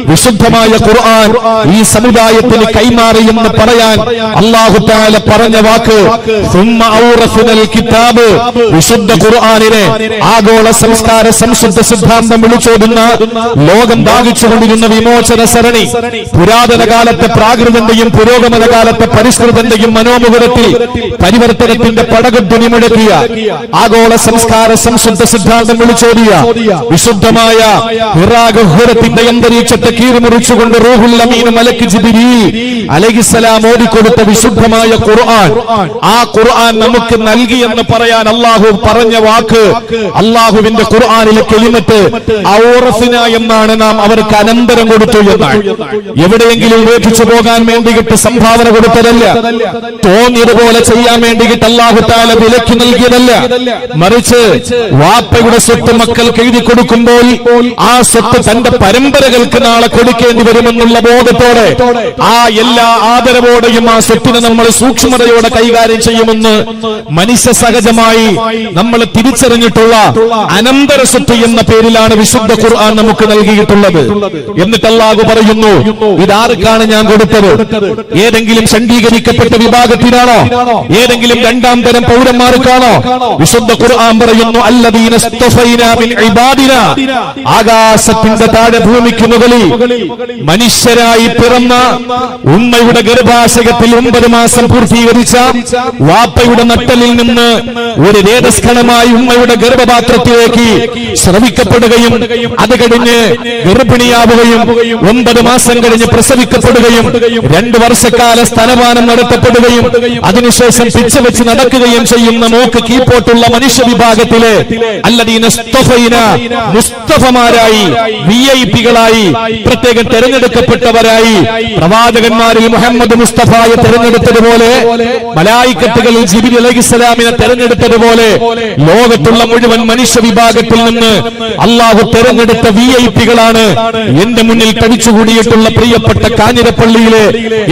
വിശുദ്ധമായ ഖുർആൻ ഈ സമുദായത്തിന് കൈമാറി എന്ന് പറയാൻ അല്ലാഹു തആല പറഞ്ഞ വാക്ക് സുമ്മ ഔറസുനൽ കിതാബ്. വിശുദ്ധ ഖുർആനിനെ ആഗോള സംസ്കാര സംശുദ്ധ സിദ്ധാന്തം വിളിച്ചോടുന്ന ലോകം ദാഹിച്ചുകൊണ്ടിരുന്ന വിമോചന സരണി, പുരാതന കാലത്തെ പ്രാകൃതന്റെയും പുരോഗമന കാലത്തെ പരിഷ്കൃതന്റെയും മനോമുഖത്തിൽ പരിവർത്തനത്തിന്റെ പടകുധ്വനി മുഴക്കിയ ആഗോള സംസ്കാര സംശുദ്ധ സിദ്ധാന്തം വിളിച്ചോടിയ വിശുദ്ധമായ ഹിറാഗഹുറത്തിന്റെ അന്തരീക്ഷത്തെ കീറിമുറിച്ചുകൊണ്ട് റൂഹുൽ അമീൻ മലക്ക് ജിബ്രീൽ അലൈഹിസ്സലാം ഓടിക്കൊടുത്ത വിശുദ്ധമായ ഖുർആൻ, ആ ഖുർആൻ നമുക്ക് നൽകിയെന്ന് പറയാൻ അല്ലാഹു പറഞ്ഞ വാക്ക്, അല്ലാഹുവിന്റെ ഖുർആനിലെ കലിമത്ത് ഔറസിന എന്നാണ്, നാം അവർക്ക് അനന്തരം കൊടുത്തു എന്നാണ്. എവിടെയെങ്കിലും ഉപേക്ഷിച്ചു പോകാൻ വേണ്ടിയിട്ട് സംഭാവന കൊടുത്തതല്ല, തോന്നിയതുപോലെ ചെയ്യാൻ വേണ്ടിയിട്ട് അല്ലാഹു തആല വിലക്ക് നൽകിയതല്ല. മറിച്ച് വാപ്പയുടെ സ്വത്ത് മക്കൾക്ക് എഴുതി കൊടുക്കുമ്പോൾ ആ സ്വത്ത് തന്റെ പരമ്പരകൾക്ക് നാളെ കൊടുക്കേണ്ടി വരുമെന്നുള്ള ബോധത്തോടെ ആ എല്ലാ ആദരവോടെയും ആ സ്വത്തിനെ നമ്മൾ സൂക്ഷ്മതയോടെ കൈകാര്യം ചെയ്യുമെന്ന് മനുഷ്യ സഹജമായി നമ്മൾ തിരിച്ചറിഞ്ഞിട്ടുള്ള അനന്തര സ്വത്ത് എന്ന പേരിലാണ് വിശുദ്ധ ഖുർആൻ നമുക്ക് നൽകിയിട്ടുള്ളത്. എന്നിട്ട് അല്ലാഹു പറയുന്നു, ഇതാർക്കാണ് ഞാൻ കൊടുത്തത്? ഏതെങ്കിലും ഖണ്ഡീകരിക്കപ്പെട്ട വിഭാഗത്തിനാണോ? ഏതെങ്കിലും രണ്ടാം തരം പൗരന്മാർക്കാണോ? വിശുദ്ധ ഖുർആൻ പറയുന്നു, അല്ലദീന ഇസ്തഫൈനാ മിൻ ഇബാദിനാ, ആകാശത്തിന്റെ താഴെ ഭൂമിക്ക് മുകളിൽ മനുഷ്യരായി പിറന്ന ഉമ്മയുടെ ഗർഭാശയത്തിൽ 9 മാസം പൂർത്തീകരിച്ച വാപ്പയുടെ നട്ടലിൽ നിന്ന് ഒരു രേതസ്കണമായി ഉമ്മയുടെ ഗർഭപാത്രത്തിലേക്ക് ശ്രവിക്കപ്പെടുകയും അത് കഴിഞ്ഞ് ഗർഭിണിയാവുകയും 9 മാസം കഴിഞ്ഞ് പ്രസവിക്കപ്പെടുകയും 2 വർഷക്കാല സ്തനപാനം നടത്തപ്പെടുകയും അതിനുശേഷം പിച്ച വെച്ച് നടക്കുകയും ചെയ്യുന്ന മൂക്ക് കീപ്പോട്ടുള്ള മനുഷ്യ വിഭാഗത്തിലെ അല്ലദീന ഇസ്തഫൈന, മുസ്തഫമാരായി, വിഐപികളായി, പ്രത്യേകം തെരഞ്ഞെടുക്കപ്പെട്ടവരായി, പ്രവാചകന്മാരിൽ മുഹമ്മദ് മുസ്തഫയെ തെരഞ്ഞെടുത്തതുപോലെ മലായിക്കത്തുകളിൽ ജിബ്രീൽ അലൈഹിസ്സലാമിനെ തെരഞ്ഞെടുത്തതുപോലെ ലോകത്തുള്ള മുഴുവൻ മനുഷ്യ വിഭാഗത്തിൽ നിന്ന് അല്ലാഹു തെരഞ്ഞെടുത്ത വിഐപികളാണ് എന്റെ മുന്നിൽ തടിച്ചുകൂടിയിട്ടുള്ള പ്രിയപ്പെട്ട കാഞ്ഞിരപ്പള്ളിയിലെ,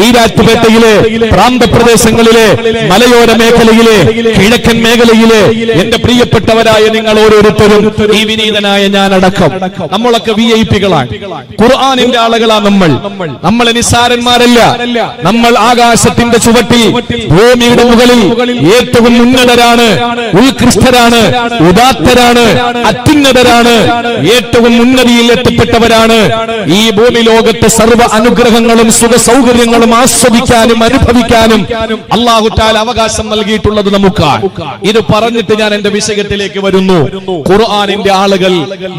ഈരാറ്റുപേട്ടയിലെ, പ്രാന്തപ്രദേശങ്ങളിലെ, മലയോര മേഖലയിലെ, കിഴക്കൻ മേഖലയിലെ എന്റെ പ്രിയപ്പെട്ടവരായ നിങ്ങൾ ഓരോരുത്തരും, ഈ വിനീതനായ ഞാൻ അടക്കം, നമ്മളൊക്കെ വിഐപികളാണ്. ഖുർആനിന്റെ ആളുകളാണ് നമ്മൾ നിസ്സാരന്മാരല്ല. നമ്മൾ ആകാശത്തിന്റെ ചുവട്ടിൽ ഭൂമിയുടെ മുകളിൽ ഏറ്റവും ഉന്നതരാണ്, ഉത്കൃഷ്ടരാണ്, ഉദാത്തരാണ്, അത്യുന്നതരാണ്, ഏറ്റവും ഉന്നതിയിൽ എത്തപ്പെട്ടവരാണ്. ഈ ഭൂമി ലോകത്തെ സർവ്വ അനുഗ്രഹങ്ങളും സുഖ സൗകര്യങ്ങളും ആസ്വദിക്കാനും അനുഭവിക്കാനും അല്ലാഹു തആല അവകാശം നൽകിയിട്ടുള്ളത് നമുക്കാണ്. ഇത് പറഞ്ഞിട്ട് ഞാൻ എന്റെ വിഷയത്തിലേക്ക് വരുന്നു. ഖുർആനിന്റെ ആളുകൾ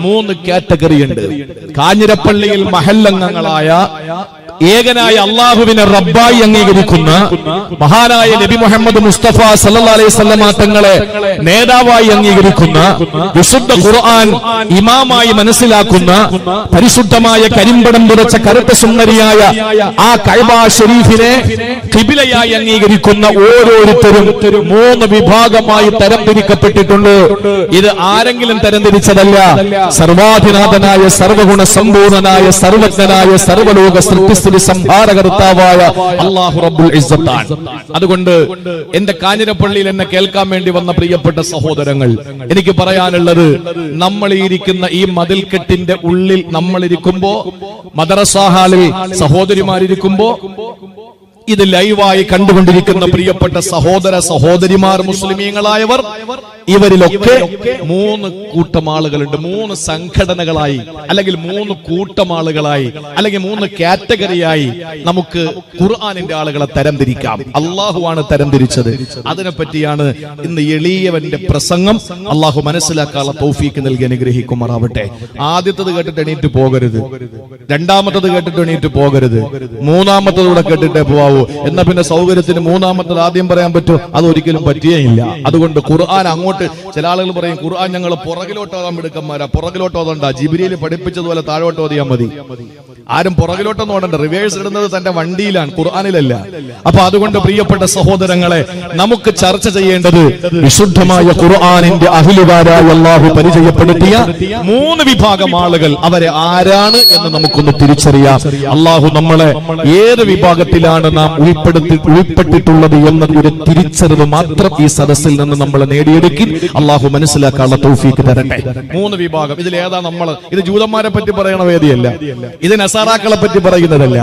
3 കാറ്റഗറി ഉണ്ട്. കാഞ്ഞിരപ്പള്ളിയിൽ മഹല്ലംഗങ്ങളായ ഏകനായ അള്ളാഹുവിനെ റബ്ബായി അംഗീകരിക്കുന്ന മഹാനായ നബി മുഹമ്മദ് മുസ്തഫ സല്ലല്ലാഹു അലൈഹി വസല്ലമ തങ്ങളെ നേതാവായി അംഗീകരിക്കുന്ന, വിശുദ്ധ ഖുർആൻ ഇമാമായി മനസ്സിലാക്കുന്ന, പരിശുദ്ധമായ കരിമ്പടം തുറച്ച കറുത്ത സുന്ദരിയായ ആ കഅബ ശരീഫിനെ ഖിബിലയായി അംഗീകരിക്കുന്ന ഓരോരുത്തരും 3 വിഭാഗമായി തരംതിരിക്കപ്പെട്ടിട്ടുണ്ട്. ഇത് ആരെങ്കിലും തരംതിരിച്ചതല്ല. സർവാധിനാഥനായ, സർവഗുണ സമ്പൂർണനായ, സർവജ്ഞനായ, സർവലോക സൃഷ്ടി സംഹാരകർത്താവായ അല്ലാഹു റബ്ബുൽ ഇസ്സത്താണ്. അതുകൊണ്ട് എന്റെ കാഞ്ഞിരപ്പള്ളിയിൽ എന്നെ കേൾക്കാൻ വേണ്ടി വന്ന പ്രിയപ്പെട്ട സഹോദരങ്ങൾ, എനിക്ക് പറയാനുള്ളത്, നമ്മൾ ഇരിക്കുന്ന ഈ മതിൽക്കെട്ടിന്റെ ഉള്ളിൽ നമ്മൾ ഇരിക്കുമ്പോ, മദ്രസ ഹാളിൽ സഹോദരിമാരിയ്ക്കുമ്പോ, ഇത് ലൈവായി കണ്ടുകൊണ്ടിരിക്കുന്ന പ്രിയപ്പെട്ട സഹോദര സഹോദരിമാർ, മുസ്ലിമീങ്ങളായവർ, ഇവരിലൊക്കെ 3 കൂട്ടം ആളുകളുണ്ട്. 3 സംഘടനകളായി, അല്ലെങ്കിൽ 3 കൂട്ടം ആളുകളായി, അല്ലെങ്കിൽ 3 കാറ്റഗറിയായി നമുക്ക് ഖുർആനിന്റെ ആളുകളെ തരംതിരിക്കാം. അള്ളാഹുവാണ് തരംതിരിച്ചത്. അതിനെപ്പറ്റിയാണ് ഇന്ന് എളിയവന്റെ പ്രസംഗം. അള്ളാഹു മനസ്സിലാക്കാനുള്ള തൗഫീക്ക് നൽകി അനുഗ്രഹിക്കുമാറാവട്ടെ. ആദ്യത്തത് കേട്ടിട്ട് എണീറ്റ് പോകരുത്, രണ്ടാമത്തത് കേട്ടിട്ട് എണീറ്റ് പോകരുത്, മൂന്നാമത്തതൂടെ കേട്ടിട്ടേ പോവാവൂ. എന്നാ പിന്നെ സൗകര്യത്തിന് മൂന്നാമത്തത് ആദ്യം പറയാൻ പറ്റുമോ? അതൊരിക്കലും പറ്റുകയില്ല. അതുകൊണ്ട് ഖുർആൻ അങ്ങോട്ട്, ചില ആളുകൾ പറയും ഖുർആൻ ഞങ്ങൾ പുറകിലോട്ട് ഓതാൻ മിടുക്കന്മാരാ. പുറകിലോട്ട് ഓതണ്ട, ജിബ്രീൽ പഠിപ്പിച്ചതുപോലെ താഴോട്ട് ഓതിയാൽ മതി. ആരും പുറകിലോട്ടൊന്നും ഓടണ്ട. റിവേഴ്സ് ഇടുന്നത് തന്റെ വണ്ടിയിലാണ്, ഖുർആനിലല്ല. അപ്പൊ അതുകൊണ്ട് പ്രിയപ്പെട്ട സഹോദരങ്ങളെ, നമുക്ക് ചർച്ച ചെയ്യേണ്ടത് വിശുദ്ധമായ ഖുർആനിന്റെ അഹ്ലുകാരായ അല്ലാഹു പരിചയപ്പെടുത്തിയ 3 വിഭാഗം ആളുകൾ, അവരെ ആരാണ് എന്ന് നമുക്ക് നമുക്കൊന്ന് തിരിച്ചറിയാം. അള്ളാഹു നമ്മളെ ഏത് വിഭാഗത്തിലാണ് നാം ഉൾപ്പെട്ടിട്ടുള്ളത് എന്ന ഒരു തിരിച്ചറിവ് മാത്രം ഈ സദസ്സിൽ നിന്ന് നമ്മൾ നേടിയെടുക്കി അള്ളാഹു മനസ്സിലാക്കാനുള്ള തൗഫീക്ക് തരട്ടെ. 3 വിഭാഗം. ഇതിൽ ഏതാ നമ്മൾ? ഇത് ജൂതന്മാരെ പറ്റി പറയുന്ന വേദിയല്ല, ഇത് നസാറാക്കളെ പറ്റി പറയുന്നതല്ല,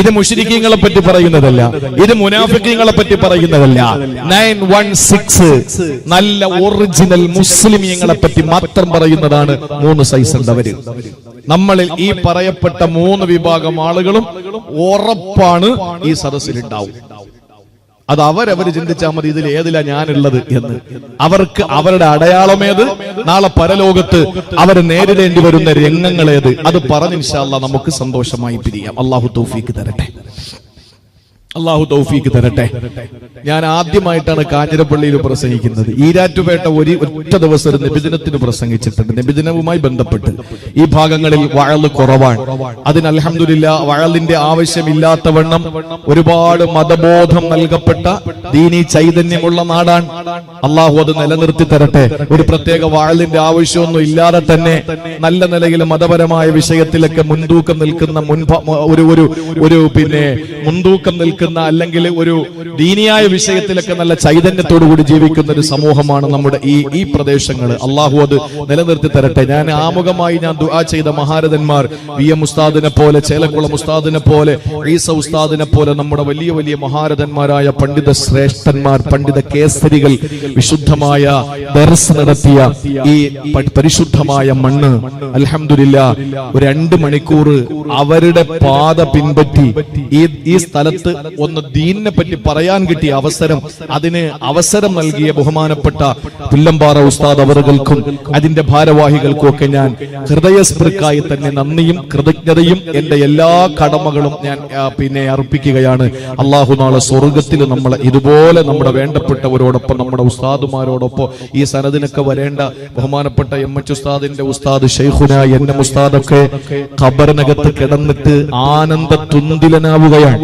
ഇത് മുശ്രിക്കീങ്ങളെ പറ്റി പറയുന്നതല്ല, ഇത് മുനാഫിക്കീങ്ങളെ പറ്റി പറയുന്നതല്ല. 916 നല്ല ഒറിജിനൽ മുസ്ലിമീങ്ങളെ പറ്റി മാത്രം പറയുന്നതാണ് 3 സൈസ് ഉണ്ടവര്. നമ്മളിൽ ഈ പറയപ്പെട്ട 3 വിഭാഗം ആളുകളും ഉറപ്പാണ് ഈ സദസ്സിൽ ഉണ്ടാവും. അത് അവരവര് ചിന്തിച്ചാൽ മതി, ഇതിൽ ഏതിലാ ഞാനുള്ളത് എന്ന്. അവർക്ക് അവരുടെ അടയാളമേത്, നാളെ പരലോകത്ത് അവർ നേരിടേണ്ടി വരുന്ന രംഗങ്ങളേത്, അത് പറഞ്ഞ് ഇൻഷാ അല്ലാഹ് നമുക്ക് സന്തോഷമായി പിരിയാം. അള്ളാഹു തൗഫീക്ക് തരട്ടെ, അള്ളാഹു തൗഫീക്ക് തരട്ടെ. ഞാൻ ആദ്യമായിട്ടാണ് കാഞ്ഞിരപ്പള്ളിയിൽ പ്രസംഗിക്കുന്നത്. ഈരാറ്റുപേട്ട ഒറ്റ ദിവസം ഒരു നബിദിനത്തിന് പ്രസംഗിച്ചിട്ടുണ്ട്. നബിദിനവുമായി ബന്ധപ്പെട്ട് ഈ ഭാഗങ്ങളിൽ വഅള് കുറവാണ്. അതിന് അൽഹംദുലില്ലാഹ് വഅളിന്റെ ആവശ്യമില്ലാത്തവണ്ണം ഒരുപാട് മതബോധം നൽകപ്പെട്ട ദീനീ ചൈതന്യമുള്ള നാടാണ്. അള്ളാഹു അത് നിലനിർത്തി തരട്ടെ. ഒരു പ്രത്യേക വഅളിന്റെ ആവശ്യമൊന്നും ഇല്ലാതെ തന്നെ നല്ല നിലയിൽ മതപരമായ വിഷയത്തിലൊക്കെ മുൻതൂക്കം നിൽക്കുന്ന മുൻതൂക്കം നിൽക്കുന്ന അല്ലെങ്കിൽ ഒരു ദീനിയായ വിഷയത്തിലൊക്കെ നല്ല ചൈതന്യത്തോടുകൂടി ജീവിക്കുന്ന ഒരു സമൂഹമാണ് നമ്മുടെ ഈ പ്രദേശങ്ങൾ. അള്ളാഹു അത് നിലനിർത്തി തരട്ടെ. ഞാൻ ആമുഖമായി ദുആ ചെയ്ത മഹാരഥന്മാർ VM ഉസ്താദിനെ പോലെ, ചേലക്കുളം ഉസ്താദിനെ പോലെ, ഈസ ഉസ്താദിനെ പോലെ നമ്മുടെ വലിയ വലിയ മഹാരഥന്മാരായ പണ്ഡിത ശ്രേഷ്ഠന്മാർ, പണ്ഡിത കേസരികൾ വിശുദ്ധമായ ദർസ് നടത്തിയ ഈ പരിശുദ്ധമായ മണ്ണ് അൽഹംദുലില്ലാഹ് ഒരു 2 മണിക്കൂർ അവരുടെ പാത പിൻപറ്റി ഈ സ്ഥലത്ത് ഒന്ന് ദീനിനെ പറ്റി പറയാൻ കിട്ടിയ അവസരം, അതിന് അവസരം നൽകിയ ബഹുമാനപ്പെട്ട പുല്ലമ്പാറ ഉസ്താദ് അവർകൾക്കും അതിന്റെ ഭാരവാഹികൾക്കും ഒക്കെ ഞാൻ ഹൃദയസ്പൃക്കായി തന്നെ നന്ദിയും കൃതജ്ഞതയും എന്റെ എല്ലാ കടമകളും ഞാൻ അർപ്പിക്കുകയാണ്. അള്ളാഹു നാളെ സ്വർഗത്തിൽ നമ്മളെ ഇതുപോലെ നമ്മുടെ വേണ്ടപ്പെട്ടവരോടൊപ്പം, നമ്മുടെ ഉസ്താദുമാരോടൊപ്പം, ഈ സനദിനൊക്കെ വരേണ്ട ബഹുമാനപ്പെട്ട MH ഉസ്താദിന്റെ ഉസ്താദ് ശൈഖുന എന്നെ ഉസ്താദൊക്കെ ഖബറിനകത്ത് കിടന്നിട്ട് ആനന്ദ തുന്തിലനാവുകയാണ്.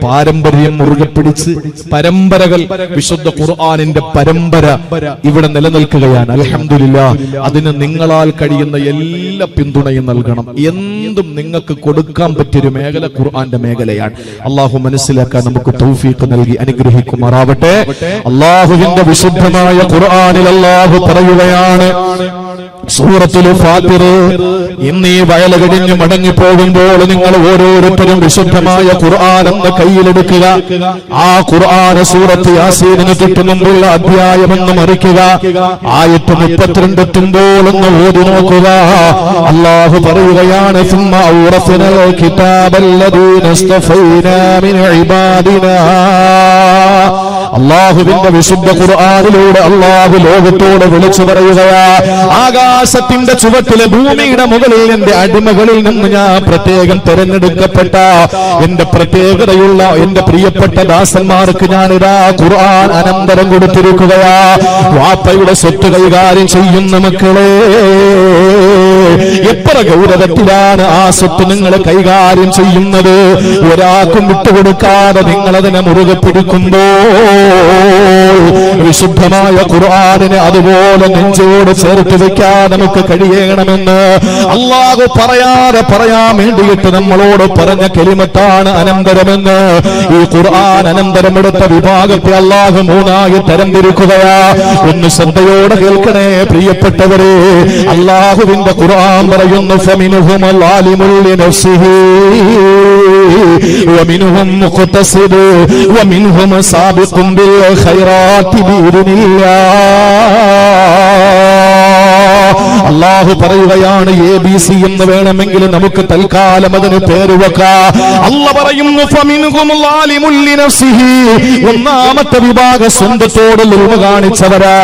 പാരമ്പര്യം മുറുകെ പിടിച്ച് പരമ്പരകൾ, വിശുദ്ധ ഖുർആനിന്റെ പരമ്പര ഇവിടെ നിലനിൽക്കുകയാണ്. അൽഹംദുലില്ലാഹ്. അതിന് നിങ്ങളാൽ കഴിയുന്ന എല്ലാ പിന്തുണയും നൽകണം. എന്തും നിങ്ങൾക്ക് കൊടുക്കാൻ പറ്റിയൊരു മേഖല ഖുർആന്റെ മേഖലയാണ്. അള്ളാഹു മനസ്സിലാക്കാൻ നമുക്ക് തൗഫീഖ് നൽകി അനുഗ്രഹിക്കുമാറാവട്ടെ. അള്ളാഹുവിന്റെ വിശുദ്ധമായ ഖുർആനിൽ അള്ളാഹു പറയുകയാണ്, സൂറത്തുൽ ഫാത്തിർ, ഇന്ന് ഈ വയൽ കഴിഞ്ഞ് മടങ്ങി പോകുമ്പോൾ നിങ്ങൾ ഓരോരുത്തരും വിശുദ്ധമായ ഖുർആൻ എന്ന കയ്യിലെടുക്കുക. ആ ഖുർആൻ സൂറത്ത് യാസീനിന് തൊട്ട് മുമ്പുള്ള അധ്യായമെന്ന് മറിക്കുക. ആയത്ത് 32 എത്തുമ്പോൾ ഒന്ന് ഓതി നോക്കുക. അല്ലാഹു പറയുകയാണ്, സുമ്മ ഔറസ്നൽ കിതാബല്ലദീന ഇസ്തഫൈനാ മിൻ ഇബാദിനാ. അള്ളാഹുവിന്റെ വിശുദ്ധ ഖുർആനിലൂടെ അള്ളാഹു ലോകത്തോട് വിളിച്ചു പറയുകയാ, ആകാശത്തിന്റെ ചുവട്ടിലെ ഭൂമിയുടെ മുകളിൽ എന്റെ അടിമകളിൽ നിന്ന് ഞാൻ പ്രത്യേകം തെരഞ്ഞെടുക്കപ്പെട്ട എന്റെ പ്രത്യേകതയുള്ള എന്റെ പ്രിയപ്പെട്ട ദാസന്മാർക്ക് ഞാനിതാ ഖുർആൻ അനന്തരം കൊടുത്തിരിക്കുകയാ. വാപ്പയുടെ സ്വത്ത് കൈകാര്യം ചെയ്യുന്ന മക്കളെ, എത്ര ഗൗരവത്തിലാണ് ആ സ്വത്ത് നിങ്ങൾ കൈകാര്യം ചെയ്യുന്നത്. ഒരാൾക്കും വിട്ടുകൊടുക്കാതെ നിങ്ങൾ അതിനെ മുറുകെ പിടിക്കുമ്പോ വിശുദ്ധമായ ഖുർആനിനെ അതുപോലെ നെഞ്ചോട് ചേർത്ത് വെക്കാൻ നമുക്ക് കഴിയണമെന്ന് അല്ലാഹു പറയാതെ പറയാൻ വേണ്ടിയിട്ട് നമ്മളോട് പറഞ്ഞ കലിമത്താണ് അനന്തരമെന്ന്. ഈ ഖുർആൻ അനന്തരമെടുത്ത വിഭാഗത്തെ അല്ലാഹു 3ആയി തരംതിരിക്കുകയാ. ഒന്ന് ശ്രദ്ധയോടെ കേൾക്കണേ പ്രിയപ്പെട്ടവരെ. അല്ലാഹുവിന്റെ ഖുർആൻ പറയുന്നു, ഫമിൻഹും ളാലിമുൽ ലിനഫ്സിഹി വമിൻഹും മുഖ്തസിദ് വമിൻഹും സാബിഖുൻ ബിൽ ഖൈറാത്തി അല്ലാഹു പറയുകയാണ്, ABC എന്ന് വേണമെങ്കിൽ നമുക്ക് തൽക്കാലം അതിന് പേര് വെക്കാം. അല്ലാഹു പറയുന്നു, ഫമിൻഹും ളാലിമുൽ ലിനഫ്സിഹി, ഒന്നാമത്തെ വിഭാഗം സ്വന്തത്തോട് ലുൽമ കാണിച്ചവരാ.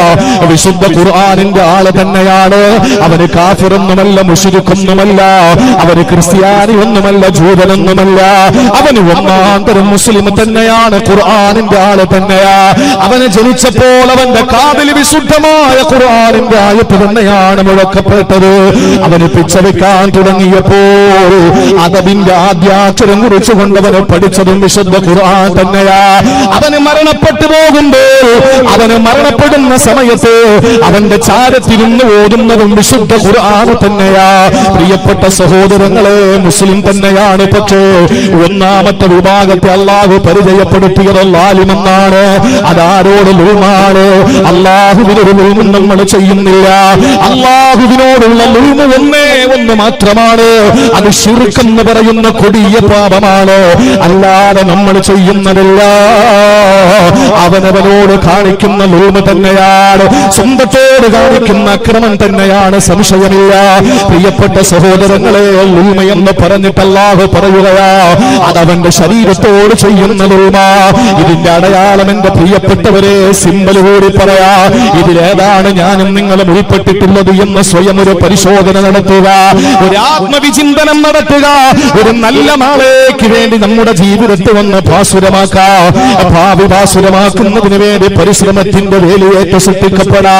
വിശുദ്ധ ഖുർആനിന്റെ ആള് തന്നെയാണ്. അവന് കാഫിറൊന്നുമല്ല, മുശ്രിക്കൊന്നുമല്ല, അവന് ക്രിസ്ത്യാനി ഒന്നുമല്ല, ജൂതനൊന്നുമല്ല. അവന് ഒന്നാം തരം മുസ്ലിം തന്നെയാണ്, ഖുർആനിന്റെ ആള് തന്നെയാ. അവന് ജനിച്ചപ്പോൾ അവന്റെ കാതിൽ വിശുദ്ധമായ ഖുർആനിന്റെ ആയത്ത് തന്നെയാണ് മുഴക്കം. കൊടുക്കപ്പെട്ടത്. അവന് പിച്ച വെക്കാൻ തുടങ്ങിയപ്പോൾ അതതിന്റെ ആദ്യാക്ഷരം കുറിച്ചുകൊണ്ട് അവന് പഠിച്ചതും വിശുദ്ധ ഖുർആൻ തന്നെയാ. അവന് മരണപ്പെട്ടു പോകുമ്പോൾ, അവന് മരണപ്പെടുന്ന സമയത്ത് അവന്റെ ചാരത്തിരുന്ന് ഓതുന്നതും വിശുദ്ധ ഖുർആൻ തന്നെയാ. പ്രിയപ്പെട്ട സഹോദരങ്ങളെ, മുസ്ലിം തന്നെയാണ്. പക്ഷേ ഒന്നാമത്തെ വിഭാഗത്തെ അള്ളാഹു പരിചയപ്പെടുത്തിയത് ലാലിമെന്നാണ്. അതാരോട് ലൂമാണ്? അള്ളാഹുവിനൊരു ലൂമും നമ്മൾ ചെയ്യുന്നില്ല. അള്ളാഹുവിനോടുള്ള ലൂമ് ഒന്ന് മാത്രമാണ്. അത് ശിർക്കെന്ന് പറയുന്ന കൊടിയ പാപമാണ്. അല്ലാതെ നമ്മൾ ചെയ്യുന്നതല്ല. അവനവനോട് കാണിക്കുന്ന ലൂമ് തന്നെയാണ്, സ്വന്തത്തോട് കാണിക്കുന്ന അക്രമം തന്നെയാണ്, സംശയമില്ല. പ്രിയപ്പെട്ട സഹോദരങ്ങളെ, ലൂമ എന്ന് പറഞ്ഞിട്ട് അല്ലാഹു പറയുകയാ, അതവന്റെ ശരീരത്തോട് ചെയ്യുന്ന ലൂമ. ഇതിന്റെ അടയാളം എന്റെ പ്രിയപ്പെട്ടവരെ സിമ്പൽ കൂടി പറയാ. ഇതിലേതാണ് ഞാനും നിങ്ങളും ഉൾപ്പെട്ടിട്ടുള്ളത് എന്ന് സ്വയം ഒരു പരിശോധന നടത്തുക, ഒരു ആത്മവിചിന്തനം നടത്തുക. ഒരു നല്ല നാളേക്ക് വേണ്ടി നമ്മുടെ ജീവിതത്തെ ഒന്ന് ഭാസുരമാക്കാം. ഭാവി ഭാസുരമാക്കുന്നതിന് വേണ്ടി പരിശ്രമത്തിന്റെ വേലിയേറ്റ് സൃഷ്ടിക്കപ്പെടാ.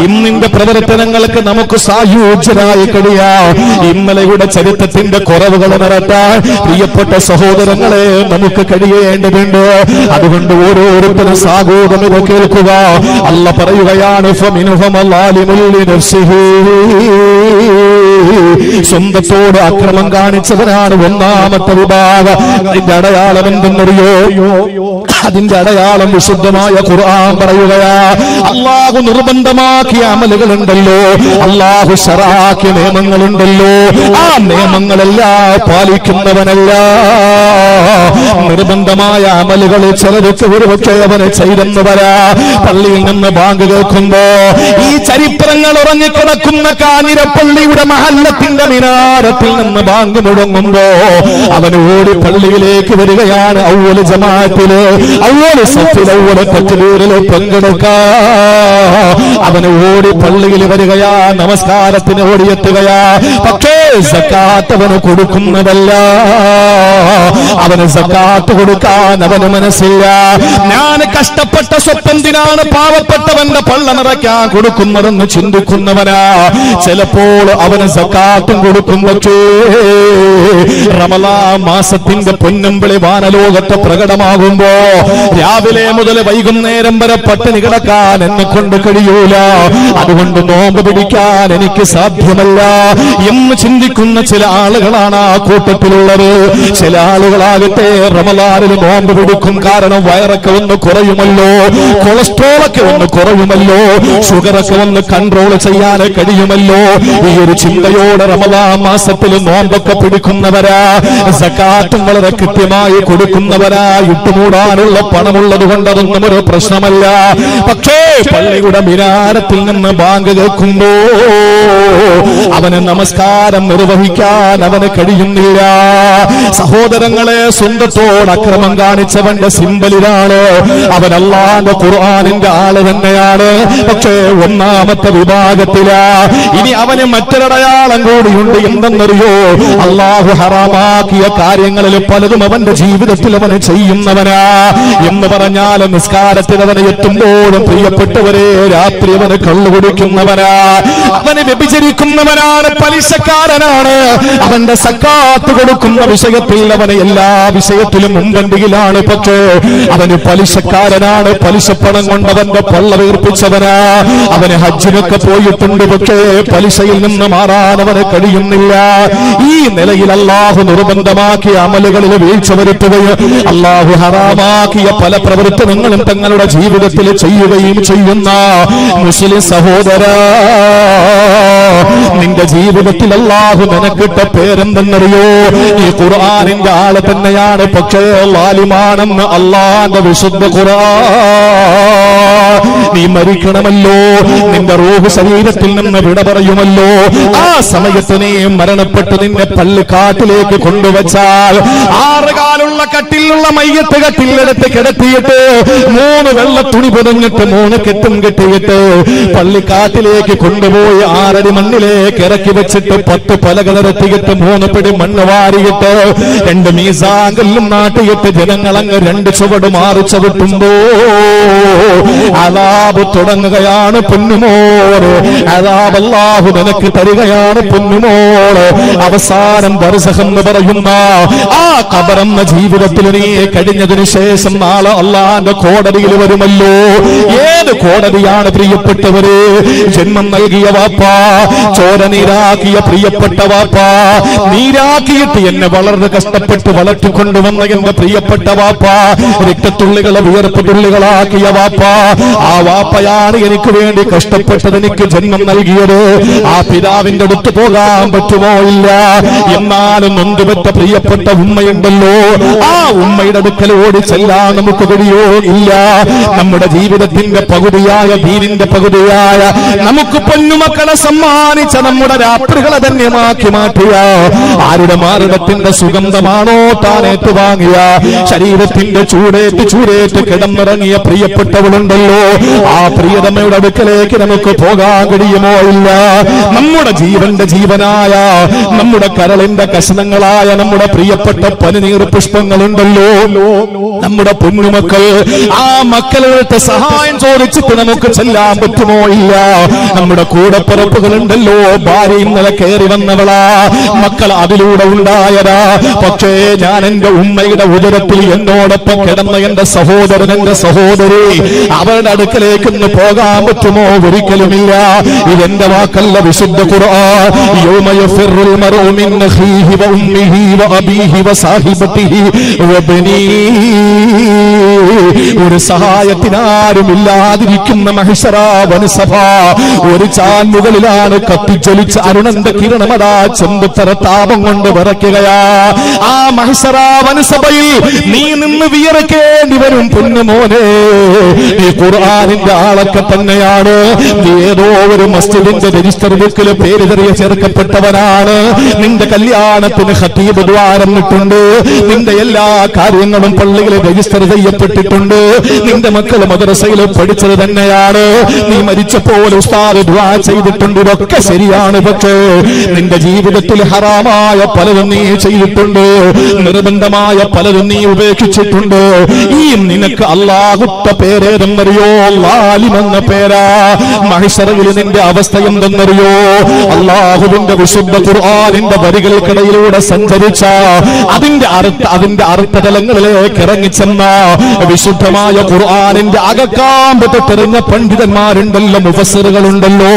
ഇന്നിന്റെ പ്രവർത്തനങ്ങൾക്ക് നമുക്ക് സായുജ്യരായി കഴിയാം. ഇന്നലെയുടെ ചരിത്രത്തിന്റെ കുറവുകൾ നിറത്താൻ പ്രിയപ്പെട്ട സഹോദരങ്ങളെ നമുക്ക് കഴിയേണ്ടതുണ്ട്. അതുകൊണ്ട് ഓരോരുത്തരും സാഗോപമിത കേൾക്കുക. അല്ല പറയുകയാണ്, സ്വന്തത്തോട് അക്രമം കാണിച്ചവരാണ് ഒന്നാമത്തെ വിഭാഗം. അതിന്റെ അടയാളം എന്തെന്നറിയോ? അതിന്റെ അടയാളം വിശുദ്ധമായ ഖുർആൻ പറയുകയാ. അല്ലാഹു നിർബന്ധമാക്കിയ അമലുകളുണ്ടല്ലോ, അല്ലാഹു ശറആക്കിയ നിയമങ്ങളുണ്ടല്ലോ, ആ നിയമങ്ങളെല്ലാം പാലിക്കുന്നവനല്ല. നിർബന്ധമായ അമലുകൾ ചിലരൊക്കെ ഒരുപക്ഷെ അവനെ ചെയ്തെന്ന് വരാ. പള്ളിയിൽ നിന്ന് ബാങ്ക് കേൾക്കുമ്പോ ഈ ചരിത്രങ്ങൾ ഉറങ്ങിക്കിടക്കുന്ന കാഞ്ഞിരപ്പള്ളിയുടെ മഹല്ലത്തിന്റെ മിനാരത്തിൽ നിന്ന് ബാങ്ക് മുഴങ്ങുമ്പോ അവന് ഓടി പള്ളിയിലേക്ക് വരികയാണ്. ഔവൽ ജമാഅത്തില്, ഔവൽ സഫിൽ, ഔവൽ തക്ബീറില് പങ്കെടുക്കാ. അവന് ഓടി പള്ളിയിൽ വരികയാ, നമസ്കാരത്തിന് ഓടിയെത്തുകയാ. പക്ഷേ സക്കാത്ത് അവന് കൊടുക്കുന്നതല്ല. അവന് സക്കാത്ത് കൊടുക്കാൻ അവന് മനസ്സില്ല. ഞാൻ കഷ്ടപ്പെട്ട സ്വത്തെന്തിനാണ് പാവപ്പെട്ടവന്റെ പള്ള നിറയ്ക്കാൻ കൊടുക്കുന്നതെന്ന് ചിന്തിക്കുന്നവനാ. ചിലപ്പോൾ അവന് സക്കാത്തും കൊടുക്കും. പക്ഷേ റമളാൻ മാസത്തിന്റെ പൊന്നമ്പിളി വാനലോകത്ത് പ്രകടമാകുമ്പോ രാവിലെ മുതൽ വൈകുന്നേരം വരെ പട്ടിണി കിടക്കാൻ എന്നെ കൊണ്ട് കഴിയൂല, അതുകൊണ്ട് നോമ്പ് പിടിക്കാൻ എനിക്ക് സാധ്യമല്ല എന്ന് ചിന്തിക്കുന്ന ചില ആളുകളാണ് ആ കൂട്ടത്തിലുള്ളത്. ചില ആളുകളാകട്ടെ റമളാനിൽ നോമ്പ് പിടിക്കും. കാരണം വയറൊക്കെ ഒന്ന് കുറയുമല്ലോ, കൊളസ്ട്രോളൊക്കെ ഒന്ന് കുറയുമല്ലോ, ഷുഗറൊക്കെ ഒന്ന് കൺട്രോൾ ചെയ്യാൻ കഴിയുമല്ലോ. ഈ ഒരു ചിന്തയോടെ റമളാൻ മാസത്തിൽ നോമ്പൊക്കെ പിടിക്കുന്നവരാ. സക്കാത്തും വളരെ കൃത്യമായി കൊടുക്കുന്നവരാ. ഇട്ടുമൂടാനുള്ള പണമുള്ളത് കൊണ്ട് അതൊന്നും ഒരു പ്രശ്നമല്ല. പക്ഷേ പള്ളിയുടെ മിനാരത്തിൽ നിന്ന് ബാങ്ക് കേൾക്കുമ്പോ അവന് നമസ്കാരം നിർവഹിക്കാൻ അവന് കഴിയുന്നില്ല. സഹോദരങ്ങളെ, സ്വന്തത്തോട് അക്രമം കാണിച്ചവന്റെ സിമ്പലിലാണ്. അവൻ അല്ലാഹുവിന്റെ ഖുർആനിന്റെ ആള് തന്നെയാണ്. പക്ഷേ ഒന്നാമത്തെ വിഭാഗത്തിലാ. ഇനി അവന് മറ്റൊരടയാളം കൂടിയുണ്ട്. എന്തെന്നറിയോ? അല്ലാഹു ഹറാമാക്കിയ കാര്യങ്ങളിൽ പലതും അവന്റെ ജീവിതത്തിൽ അവന് ചെയ്യുന്നവനാ. എന്ന് പറഞ്ഞാൽ നിസ്കാരത്തിൽ അവന് എത്തുമ്പോഴും പ്രിയപ്പെട്ടവരെ രാത്രി അവന് കള്ളു കുടിക്കുന്നവനാ, അവന് വ്യഭിചരിക്കുന്നവനാണ്, പലിശക്കാരനാണ്. അവന്റെ സക്കാത്ത് കൊടുക്കുന്ന വിഷയത്തിൽ അവന് എല്ലാ വിഷയത്തിലും മുൻപന്തിയിലാണ്. പക്ഷേ അവന് പലിശക്കാരനാണ്. പലിശപ്പണം കൊണ്ട് അവന്റെ പള്ള വീർപ്പിച്ചവനാ. അവന് ഹജ്ജിനൊക്കെ പോയിട്ടുണ്ട്. പക്ഷേ പലിശയിൽ നിന്ന് മാറാൻ അവന് കഴിയുന്നില്ല. ഈ നിലയിൽ അല്ലാഹു നിർബന്ധമാക്കിയ അമലുകളിൽ വീഴ്ച വരുത്തുകയും അല്ലാഹു ഹറാമാക്കിയ പല പ്രവർത്തനങ്ങളും തങ്ങളുടെ ജീവിതത്തിൽ ചെയ്യുകയും ചെയ്യുന്ന മുസ്ലിം സഹോദര, നിന്റെ ജീവിതത്തിൽ അല്ലാഹു നിനക്കിട്ട പേരെന്തെന്നറിയോ? ഈ ഖുർആനിന്റെ ആള് തന്നെയാണ്. പക്ഷേ ലാലിമാണെന്ന് അല്ലാഹുവിന്റെ വിശുദ്ധ ഖുർആൻ. നീ മരിക്കണമല്ലോ, നിന്റെ റൂഹ് ശരീരത്തിൽ നിന്ന് വിട പറയുമല്ലോ. ആ സമയത്ത് നീ മരണപ്പെട്ട് നിന്നെ പള്ളിക്കാട്ടിലേക്ക് കൊണ്ടുവച്ചാൽ 6 കാലുള്ള കട്ടിലുള്ള മയ്യത്ത് കട്ടിലെടുത്ത് കിടത്തിയിട്ട് 3 വെള്ള തുണി പൊതിഞ്ഞിട്ട് 3 കെട്ടും കെട്ടിയിട്ട് പള്ളിക്കാട്ടിലേക്ക് കൊണ്ടുപോയി 6 അടി മണ്ണിലേക്ക് ഇറക്കി വെച്ചിട്ട് 10 പലക നിരത്തിയിട്ട് 3 പിടി മണ്ണ് വാരിയിട്ട് 2 മീസാങ്കല്ലും നാട്ടിയിട്ട് ജനങ്ങൾ അങ്ങ് 2 ചുവട് മാറി ചവിട്ടുമ്പോ അദാബ് തുടങ്ങുകയാണ് പൊന്നുമോള്. അദാബ് അല്ലാഹു നിനക്ക് തരികയാണ് പൊന്നുമോള്. അവസാനം ബർസഖ് എന്ന് പറയുന്ന ആ ഖബറെന്ന ജീവിതത്തിൽ നീ കഴിഞ്ഞതിനു ശേഷം നാളെ അല്ലാഹുവിന്റെ കോടതിയിൽ വരുമല്ലോ. ഏത് കോടതിയാണ് പ്രിയപ്പെട്ടവര്? ജന്മം നൽകിയ വാപ്പാ, ചോര നീരാക്കിയ പ്രിയപ്പെട്ട വാപ്പാ, നീരാക്കിയിട്ട് എന്നെ വളരെ കഷ്ടപ്പെട്ട് വളർത്തിക്കൊണ്ടുവന്ന എന്റെ പ്രിയപ്പെട്ട വാപ്പാ, രക്തത്തുള്ളികളെ വിയർപ്പ് തുള്ളികളാക്കിയ വാപ്പാ, ആ വാപ്പയാണ് എനിക്ക് വേണ്ടി കഷ്ടപ്പെട്ടത്, എനിക്ക് ജന്മം നൽകിയത്. ആ പിതാവിന്റെ അടുത്ത് പോകാൻ പറ്റുമോ? ഇല്ല. എന്നാലും നൊന്തുപെറ്റ പ്രിയപ്പെട്ട ഉമ്മയുണ്ടല്ലോ, ആ ഉമ്മയുടെ അടുക്കൽ ഓടി ചെല്ലാൻ നമുക്ക് കഴിയോ? ഇല്ല. നമ്മുടെ ജീവിതത്തിന്റെ പകുതിയായ ദീനിന്റെ പകുതിയായ നമുക്ക് പൊന്നുമക്കളെ സമ്മാനിച്ച നമ്മുടെ രാത്രികളെ ധന്യമാക്കി മാറ്റിയ ആരുടെ മാറിടത്തിന്റെ സുഗന്ധമാണോ താൻ ഏറ്റുവാങ്ങിയ, ശരീരത്തിന്റെ ചൂടേറ്റ് കിടന്നിറങ്ങിയ പ്രിയപ്പെട്ടവളുണ്ടല്ലോ, ആ പ്രിയതമ്മയുടെ അടുക്കലേക്ക് നമുക്ക് പോകാൻ കഴിയുമോ? ഇല്ല. നമ്മുടെ ജീവന്റെ ജീവനായ, നമ്മുടെ കരളിന്റെ കഷണങ്ങളായ നമ്മുടെ പ്രിയപ്പെട്ട പനിനീർ പുഷ്പങ്ങളുണ്ടല്ലോ, നമ്മുടെ പൊന്നുമക്കൾ, ആ മക്കളുടെ സഹായം ചോദിച്ചിട്ട് നമുക്ക് ചെല്ലാൻ പറ്റുമോ? ഇല്ല. നമ്മുടെ കൂടപ്പിറപ്പുകളുണ്ടല്ലോ, ഭാര്യ ഇന്നലെ കയറി വന്നവളാ, മക്കൾ അതിലൂടെ ഉണ്ടായതാ. പക്ഷേ ഞാൻ എന്റെ ഉമ്മയുടെ ഉദരത്തിൽ എന്നോടൊപ്പം കിടന്ന എന്റെ സഹോദരൻ, എന്റെ സഹോദരി, അവരുടെ അടുക്കലേക്കൊന്ന് പോകാൻ പറ്റുമോ? ഒരിക്കലുമില്ല. ഇതെന്റെ വാക്കല്ല, വിശുദ്ധ ഖുർആൻ. യൗമ യഫിറുൽ മർഉ മിൻ അഖീഹി വ ഉമ്മിഹി വ അബീഹി വ സാഹിബതിഹി വ ബനീഹി. ഒരു സഹായത്തിനാരും ഇല്ലാതിരിക്കുന്ന മഹ്ശറ വനസഭ, ഒരു ചാൻമുകളിലാണ് കത്തിച്ചൊലിച്ച് അരുണന്റെ കിരണമതാ ചെമ്പുത്തറ താപം കൊണ്ട് വിറയ്ക്കുകയാ. ആ മഹ്ശറ വനസഭയിൽ നീ നിന്ന് വിയർക്കേണ്ടി വരും പൊന്നുമോനെ. ഈ ഖുർആനിന്റെ ആളൊക്കെ തന്നെയാണ്. നീ ഏതോ ഒരു മസ്ജിദിന്റെ രജിസ്റ്റർ ബുക്കിൽ പേര് തെറിയ ചേർക്കപ്പെട്ടവനാണ്. നിന്റെ കല്യാണത്തിന് ഖതീബ് ദ്വാരം ഇട്ടുണ്ട്, നിന്റെ എല്ലാ കാര്യങ്ങളും പള്ളിയിൽ രജിസ്റ്റർ ചെയ്യപ്പെട്ടിട്ടുണ്ട്, നിന്റെ മക്കൾ മദ്രസയിൽ പഠിച്ചത് തന്നെയാണ്, നീ മരിച്ചപ്പോൾ ഉസ്താദ് ദുആ ചെയ്തിട്ടുണ്ട്, ഇതൊക്കെ ശരിയാണ്. പക്ഷേ നിന്റെ ജീവിതത്തിൽ ഹറാമായ പലതും നീ ചെയ്തിട്ടുണ്ട്, നിർബന്ധമായ പലതും നീ ഉപേക്ഷിച്ചിട്ടുണ്ട്. ഈ നിനക്ക് അല്ലാഹുവിന്റെ പേരേതെന്നറിയോ? ലാലിം എന്ന പേരാ. മഹ്ശറയിൽ നിന്റെ അവസ്ഥ എന്തെന്നറിയോ? അല്ലാഹുവിന്റെ വിശുദ്ധ ഖുർആനിന്റെ വരികൾക്കിടയിലൂടെ സഞ്ചരിച്ച അതിന്റെ അർത്ഥതലങ്ങളിലേക്ക് ഇറങ്ങിച്ചെന്ന വിശുദ്ധമായ ഖുർആനിന്റെ അകക്കാമ്പ് തൊട്ടെറിഞ്ഞ പണ്ഡിതന്മാരുണ്ടല്ലോ, മുഫസ്സിറുകളുണ്ടല്ലോ,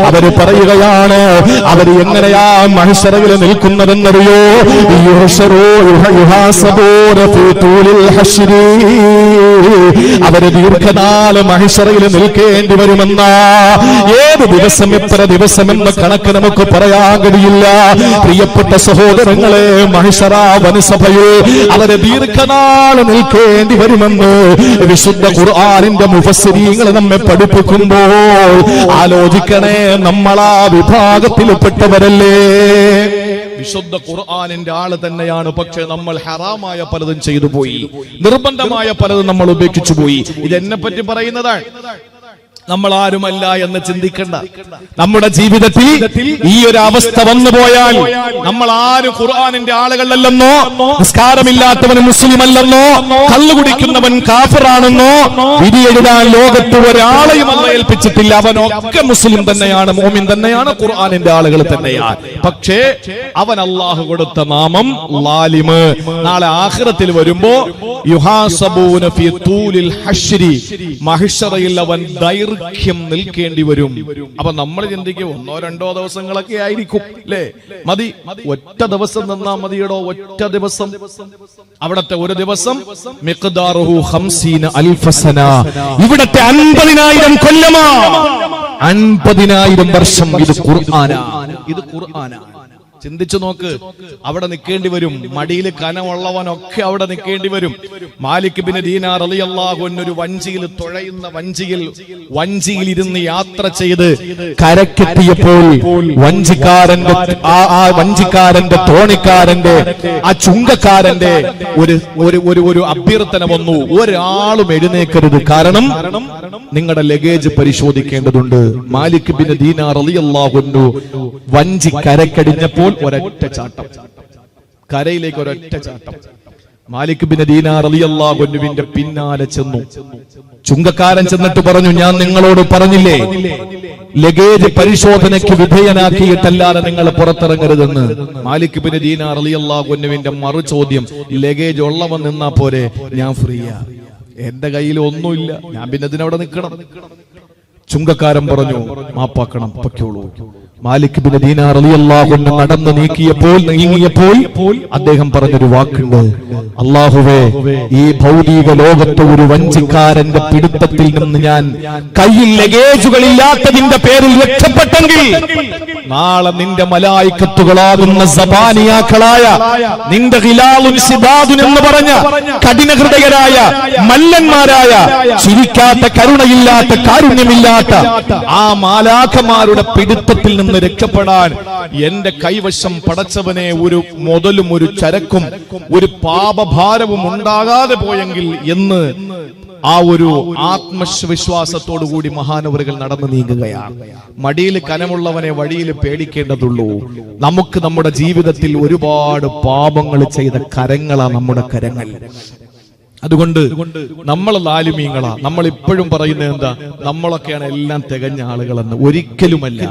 അവര് പറയുകയാണ്, അവര് എങ്ങനെയാ മഹ്ശറയിൽ നിൽക്കുന്നതെന്നറിയോ? അവര് ദീർഘനാള് മഹ്ശറയിൽ നിൽക്കേണ്ടി വരുമെന്ന. ഏത് ദിവസം എത്ര ദിവസമെന്ന കണക്ക് നമുക്ക് പറയാൻ കഴിയില്ല. പ്രിയപ്പെട്ട സഹോദരങ്ങളെ, മഹ്ശറ വനസഭയിൽ അവര് ദീർഘനാള് നിൽക്കേണ്ടി വരുമെന്ന് വിശുദ്ധ ഖുർആനിന്റെ മുഫസ്സിരീങ്ങൾ നമ്മെ പഠിപ്പിക്കുമ്പോൾ ആലോചിക്കണേ, നമ്മളാ വിഭാഗത്തിൽപ്പെട്ടവരല്ലേ? വിശുദ്ധ ഖുർആനിന്റെ ആള് തന്നെയാണ്, പക്ഷെ നമ്മൾ ഹറാമായ പലതും ചെയ്തു പോയി, നിർബന്ധമായ പലതും നമ്മൾ ഉപേക്ഷിച്ചു പോയി. ഇതെന്നെ പറ്റി പറയുന്നതാണ്. നമ്മൾ ആരുമല്ല എന്ന് ചിന്തിക്കേണ്ട. നമ്മുടെ ജീവിതത്തിൽ ഈ ഒരു അവസ്ഥ വന്നു പോയാൽ നമ്മൾ ആരും ഖുർആനിന്റെ ആളുകളല്ലെന്നോ, നിസ്കാരമില്ലാത്തവൻ മുസ്ലിം അല്ലെന്നോ, കള്ളുകുടിക്കുന്നവൻ കാഫിറാണെന്നോ വിധി എഴുതാൻ ലോകത്ത് ഒരാളെയും അല്ല ഏൽപ്പിച്ചിട്ടില്ല. അവനൊക്കെ മുസ്ലിം തന്നെയാണ്, മോമിൻ തന്നെയാണ്, ഖുർആനിന്റെ ആളുകൾ തന്നെയാണ്. പക്ഷേ അവൻ അല്ലാഹു കൊടുത്ത നാമം ലാലിമ്. നാളെ ആഖിറത്തിൽ വരുമ്പോ യുഹാസബൂന ഫീ തൂലിൽ ഹശ്രി, മഹ്ശറയിൽ അവൻ ദൈർഘ്യം നിൽക്കേണ്ടി വരും. അപ്പൊ നമ്മൾ ചിന്തിക്കും 1-2 ദിവസങ്ങളൊക്കെ ആയിരിക്കും അല്ലേ, മതി, ഒറ്റ ദിവസം നിന്നാ മതിയടോ, ഒറ്റ ദിവസം. അവിടത്തെ ഒരു ദിവസം മിഖ്ദാറുഹു 50 അൽഫ സന, ഇവിടത്തെ 50,000 കൊല്ലമാ, 50,000 വർഷം. ഇത് ഖുർആനാണ്, ഇത് ഖുർആനാണ്. ചിന്തിച്ചു നോക്ക്, അവിടെ നിൽക്കേണ്ടി വരും. മടിയിൽ കനമുള്ളവനൊക്കെ അവിടെ നിൽക്കേണ്ടി വരും. മാലിക് ബിൻ ദീനാർ റളിയല്ലാഹു അൻഹു ഒരു വഞ്ചിയിൽ തുഴയുന്ന വഞ്ചിയിൽ ഇരുന്ന് യാത്ര ചെയ്ത് കരക്കെത്തിയപ്പോൾ വഞ്ചിക്കാരന്റെ തോണിക്കാരന്റെ ആ ചുങ്കക്കാരന്റെ ഒരു അഭ്യർത്ഥന വന്നു, ഒരാളും എഴുന്നേക്കരുത്, കാരണം നിങ്ങളുടെ ലഗേജ് പരിശോധിക്കേണ്ടതുണ്ട്. മാലിക് ബിൻ ദീനാർ റളിയല്ലാഹു അൻഹു വഞ്ചി കരക്കടിഞ്ഞപ്പോൾ ഒരൊറ്റ ചാട്ടം, കരയിലേക്ക് ഒരൊറ്റ ചാട്ടം. മാലിക് ബിൻ ദീനാർ റളിയല്ലാഹു അൻഹുവിന്റെ പിന്നാലെ ചെന്നു. ചുങ്കക്കാരൻ ചെന്നിട്ട് പറഞ്ഞു, ഞാൻ നിങ്ങളോട് പറഞ്ഞില്ലേ ലഗേജ് പരിശോധനയ്ക്ക് വിധേയനാക്കിയിട്ടല്ലാതെ നിങ്ങൾ പുറത്തിറങ്ങരുതെന്ന്. മാലിക് ബിൻ ദീനാർ റളിയല്ലാഹു അൻഹുവിന്റെ മറു ചോദ്യം, ലഗേജ് ഉള്ളവൻ നിന്നാ പോരെ, ഞാൻ ഫ്രീയാ, എന്റെ കയ്യിൽ ഒന്നുമില്ല, ഞാൻ പിന്നെ ഇതിനവിടെ നിൽക്കണം. ചുങ്കക്കാരൻ പറഞ്ഞു, മാപ്പാക്കണം, പൊയ്ക്കോളൂ. മാലിക് ബിൻ ദീനാർ റളിയല്ലാഹു അൻഹു നടന്നു നീങ്ങിയപ്പോൾ അദ്ദേഹം പറഞ്ഞൊരു വാക്കുണ്ട്, അല്ലാഹുവേ, ഈ ഭൗതിക ലോകത്ത് ഒരു വഞ്ചിക്കാരന്റെ പിടുത്തത്തിൽ നിന്ന് ഞാൻ കയ്യിൽ ലഗേജുകളില്ലാത്തതിന്റെ പേരിൽ രക്ഷപ്പെട്ടെങ്കിൽ നാളെ നിന്റെ മലായിക്കത്തുകളാകുന്ന സബാനിയാക്കളായ നിന്റെ ഹിലാലുൻ സിദാദുൻ എന്ന് പറഞ്ഞ കഠിന ഹൃദയരായ മല്ലന്മാരായ ചിരിക്കാത്ത കരുണയില്ലാത്ത കാരുണ്യമില്ലാത്ത ആ മാലാഖമാരുടെ പിടുത്തത്തിൽ നിന്ന് രക്ഷപ്പെടാൻ എന്റെ കൈവശം പടച്ചവനെ ഒരു മുതലും ഒരു ചരക്കും ഒരു പാപഭാരവും ഉണ്ടാകാതെ പോയെങ്കിൽ എന്ന് ആ ഒരു ആത്മവിശ്വാസത്തോടുകൂടി മഹാനവറുകൾ നടന്നു നീങ്ങുകയാണ്. മടിയിൽ കനമുള്ളവനെ വഴിയിൽ പേടിക്കേണ്ടതുള്ളൂ. നമുക്ക് നമ്മുടെ ജീവിതത്തിൽ ഒരുപാട് പാപങ്ങൾ ചെയ്ത കരങ്ങളാ നമ്മുടെ കരങ്ങൾ. അതുകൊണ്ട് നമ്മൾ ലാലിമീങ്ങളാ. നമ്മൾ ഇപ്പോഴും പറയുന്നത് എന്താ, നമ്മളൊക്കെയാണ് എല്ലാം തികഞ്ഞ ആളുകളെന്ന്. ഒരിക്കലുമല്ല.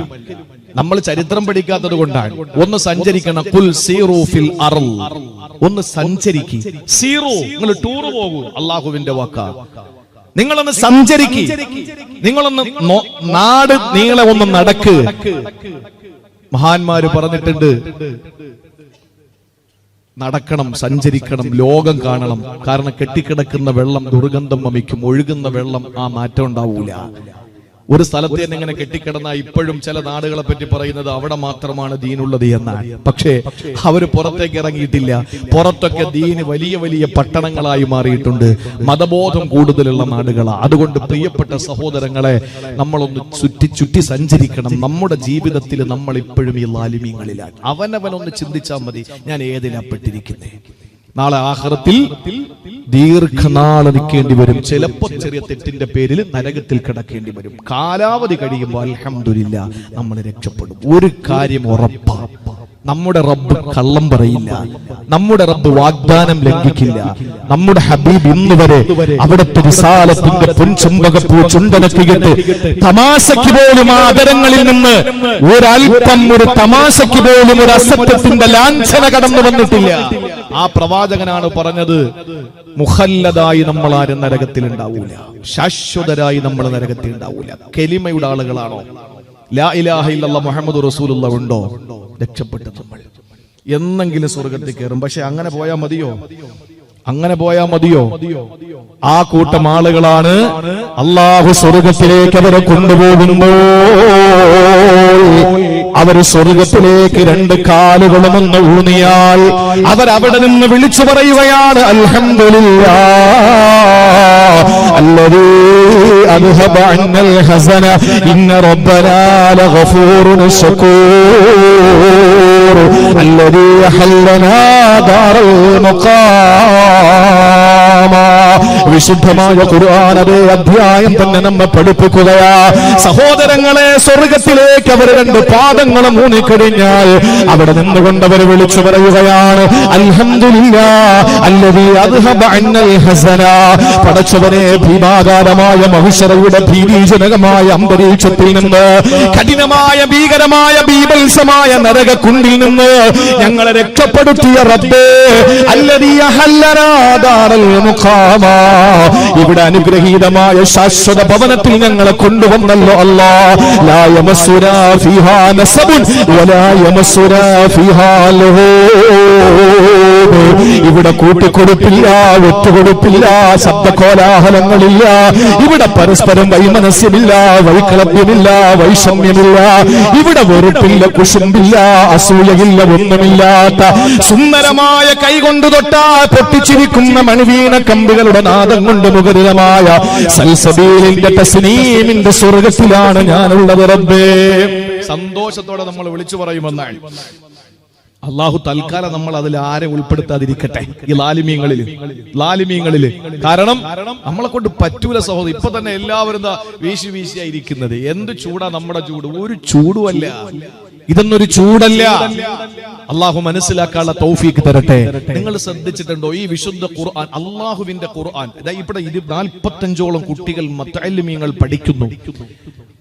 നമ്മൾ ചരിത്രം പഠിക്കാത്തത് കൊണ്ടാണ്. ഒന്ന് സഞ്ചരിക്കണം. ഖുൽ സീറൂ ഫിൽ അർള്, ഒന്ന് സഞ്ചരിക്ക്. സീറൂ, നിങ്ങൾ ടൂർ പോകൂ, അള്ളാഹുവിന്റെ വാക്കാ. നിങ്ങളൊന്ന് സഞ്ചരിക്ക്, നിങ്ങളൊന്ന് നാട് നീളെ ഒന്ന് നടക്ക്. മഹാന്മാര് പറഞ്ഞിട്ടുണ്ട്, നടക്കണം, സഞ്ചരിക്കണം, ലോകം കാണണം. കാരണം കെട്ടിക്കിടക്കുന്ന വെള്ളം ദുർഗന്ധം വമിക്കും, ഒഴുകുന്ന വെള്ളം ആ മാറ്റം ഉണ്ടാവൂല. ഒരു സ്ഥലത്ത് തന്നെ ഇങ്ങനെ കെട്ടിക്കിടന്ന ഇപ്പോഴും ചില നാടുകളെ പറ്റി പറയുന്നത് അവിടെ മാത്രമാണ് ദീനുള്ളത് എന്നാണ്. പക്ഷേ അവര് പുറത്തേക്ക് ഇറങ്ങിയിട്ടില്ല. പുറത്തൊക്കെ ദീന് വലിയ വലിയ പട്ടണങ്ങളായി മാറിയിട്ടുണ്ട്. മതബോധം കൂടുതലുള്ള നാടുകളാണ്. അതുകൊണ്ട് പ്രിയപ്പെട്ട സഹോദരങ്ങളെ, നമ്മളൊന്ന് ചുറ്റി സഞ്ചരിക്കണം. നമ്മുടെ ജീവിതത്തിൽ നമ്മൾ ഇപ്പോഴും ഈ ലാലിമീങ്ങളിലാണ്. അവനവനൊന്ന് ചിന്തിച്ചാൽ മതി, ഞാൻ ഏതിലാപ്പെട്ടിരിക്കുന്നേ. നാളെ ആഖിറത്തിൽ ദീർഘനാൾ നിൽക്കേണ്ടി വരും. ചിലപ്പോൾ ചെറിയ തെറ്റിന്റെ പേരിൽ നരകത്തിൽ കിടക്കേണ്ടി വരും. കാലാവധി കഴിയുമ്പോൾ അൽഹംദുലില്ലാ നമ്മൾ രക്ഷപ്പെടും. ഒരു കാര്യം ഉറപ്പാ, നമ്മുടെ റബ്ബ് കള്ളം പറയില്ല. നമ്മുടെ റബ്ബ് വാഗ്ദാനം ലംഘിക്കില്ല. നമ്മുടെ ഹബീബ് ഇന്ന് വരെ അവിടുത്തെ റിസാലത്തിന്റെ പൊൻചുംബകപ്പൂ ചുണ്ടനക്കിയിട്ട് തമാശയ്ക്ക് പോലും ആ ആദരങ്ങളിൽ നിന്ന് ഒരൽപ്പം, ഒരു തമാശയ്ക്ക് പോലും ഒരു അസത്യത്തിന്റെ ലാഞ്ചന കടന്നു വന്നിട്ടില്ല. ആ പ്രവാചകനാണ് പറഞ്ഞത്, മുഖല്ലദായി നമ്മൾ ആരും നരകത്തിൽ ഉണ്ടാവൂല, ശാശ്വതരായി നമ്മൾ നരകത്തിൽ ഉണ്ടാവൂല. കലിമയുടെ ആളുകളാണോ? ലാ ഇലാഹ ഇല്ലല്ലാഹ് മുഹമ്മദ് റസൂലുള്ളാഹ് ഉണ്ടോ? രക്ഷപ്പെട്ടു നമ്മൾ എന്നെങ്കിലും സ്വർഗത്തിൽ കയറും. പക്ഷെ അങ്ങനെ പോയാൽ മതിയോ? അങ്ങനെ പോയാ മതിയോ? ആ കൂട്ടം ആളുകളാണ് അള്ളാഹു സ്വർഗത്തിലേക്ക് അവരെ കൊണ്ടുപോകുമ്പോൾ അവർ സ്വർഗത്തിലേക്ക് രണ്ട് കാലുകളും ഒന്ന് ഊന്നിയാൽ അവരവിടെ നിന്ന് വിളിച്ചു പറയുകയാണ്, അൽഹംദുലില്ലാഹ് അല്ലദീ അദ്ഹബ അന്നൽ ഹസന ഇന്ന റബ്ബനാ ലഗഫൂറുൻ ശകൂർ അല്ലദീ ഹല്ലനാ ദാറൽ മുഖാമ. വിശുദ്ധമായ ഖുർആൻ അതേ അധ്യായം തന്നെ നമ്മെ പഠിപ്പിക്കുകയാ. സഹോദരങ്ങളെ, സ്വർഗത്തിലേക്ക് അവർ രണ്ട് പാദങ്ങളും ഊന്നിക്കഴിഞ്ഞാൽ അവിടെ നിന്നുകൊണ്ട് അവർ വിളിച്ചു പറയുകയാണ്, അൽഹംദുലില്ലാഹ് അല്ലദീ അദ്ഹബ അന്നൽ ഹസന. പടച്ചവനെ, ഭീമാകാരമായ മഹ്ശറയുടെ ഭീതിജനകമായ അന്തരീക്ഷത്തിൽ നിന്ന്, കഠിനമായ ഭീകരമായ ബീഭത്സമായ നരകക്കുണ്ടിൽ നിന്ന് ഞങ്ങളെ രക്ഷപ്പെടുത്തിയ റബ്ബേ, അല്ലദീ അഹല്ലനാ ദാറൽ മുഖാമ, ഇവിടെ അനുഗ്രഹീതമായ ശാശ്വത ഭവനത്തിൽ ഞങ്ങളെ കൊണ്ടുവന്നല്ലോ അല്ലാഹ്. ലാ യമസ്സുനാ ഫീഹാ നസബുൻ വലാ യമസ്സുനാ ഫീഹാ ലഹൂബ്. മഹബൂബ്, ഇവിടെ കൂട്ടിക്കൊടുപ്പില്ല, ഒറ്റുകൊടുപ്പില്ല, ശബ്ദകോലാഹലങ്ങളില്ല, ഇവിടെ പരസ്പരം വൈമനസ്യമില്ല, വൈക്കളഭ്യമില്ല, വൈഷമ്യമില്ല, ഇവിടെ വെറുപ്പില്ല, കുശുമ്പില്ല, അസൂയയില്ല, ഒന്നുമില്ലാത്ത സുന്ദരമായ കൈകൊണ്ട് തൊട്ടാൽ പൊട്ടിച്ചിരിക്കുന്ന മണിവീണ കമ്പികളുടെ നാദം കൊണ്ട് മുഖരിതമായ സൽസബീലിന്റെ തസ്നീമിന്റെ സ്വർഗത്തിലാണ് ഞാനുള്ളത് റബ്ബേ. സന്തോഷത്തോടെ നമ്മൾ വിളിച്ചു പറയുമെന്നാണ്. അള്ളാഹു തൽക്കാലം നമ്മൾ അതിൽ ആരെ ഉൾപ്പെടുത്താതിരിക്കട്ടെ ഈ ലാലിമീങ്ങളിൽ. കാരണം നമ്മളെ കൊണ്ട് പറ്റൂല സഹോദരി. ഇപ്പൊ തന്നെ എല്ലാവരും വീശിയായിരിക്കുന്നത്. എന്ത് ചൂടാ നമ്മുടെ ചൂട്? ഒരു ചൂടുമല്ല, ഇതൊന്നൊരു ചൂടല്ല. അള്ളാഹു മനസ്സിലാക്കാനുള്ള തൗഫീക്ക് തരട്ടെ. നിങ്ങൾ ശ്രദ്ധിച്ചിട്ടുണ്ടോ ഈ വിശുദ്ധ ഖുർആൻ, അള്ളാഹുവിന്റെ ഖുർആൻ? ഇവിടെ 45ഓളം കുട്ടികൾ മുത്തഅല്ലിമീങ്ങൾ പഠിക്കുന്നു.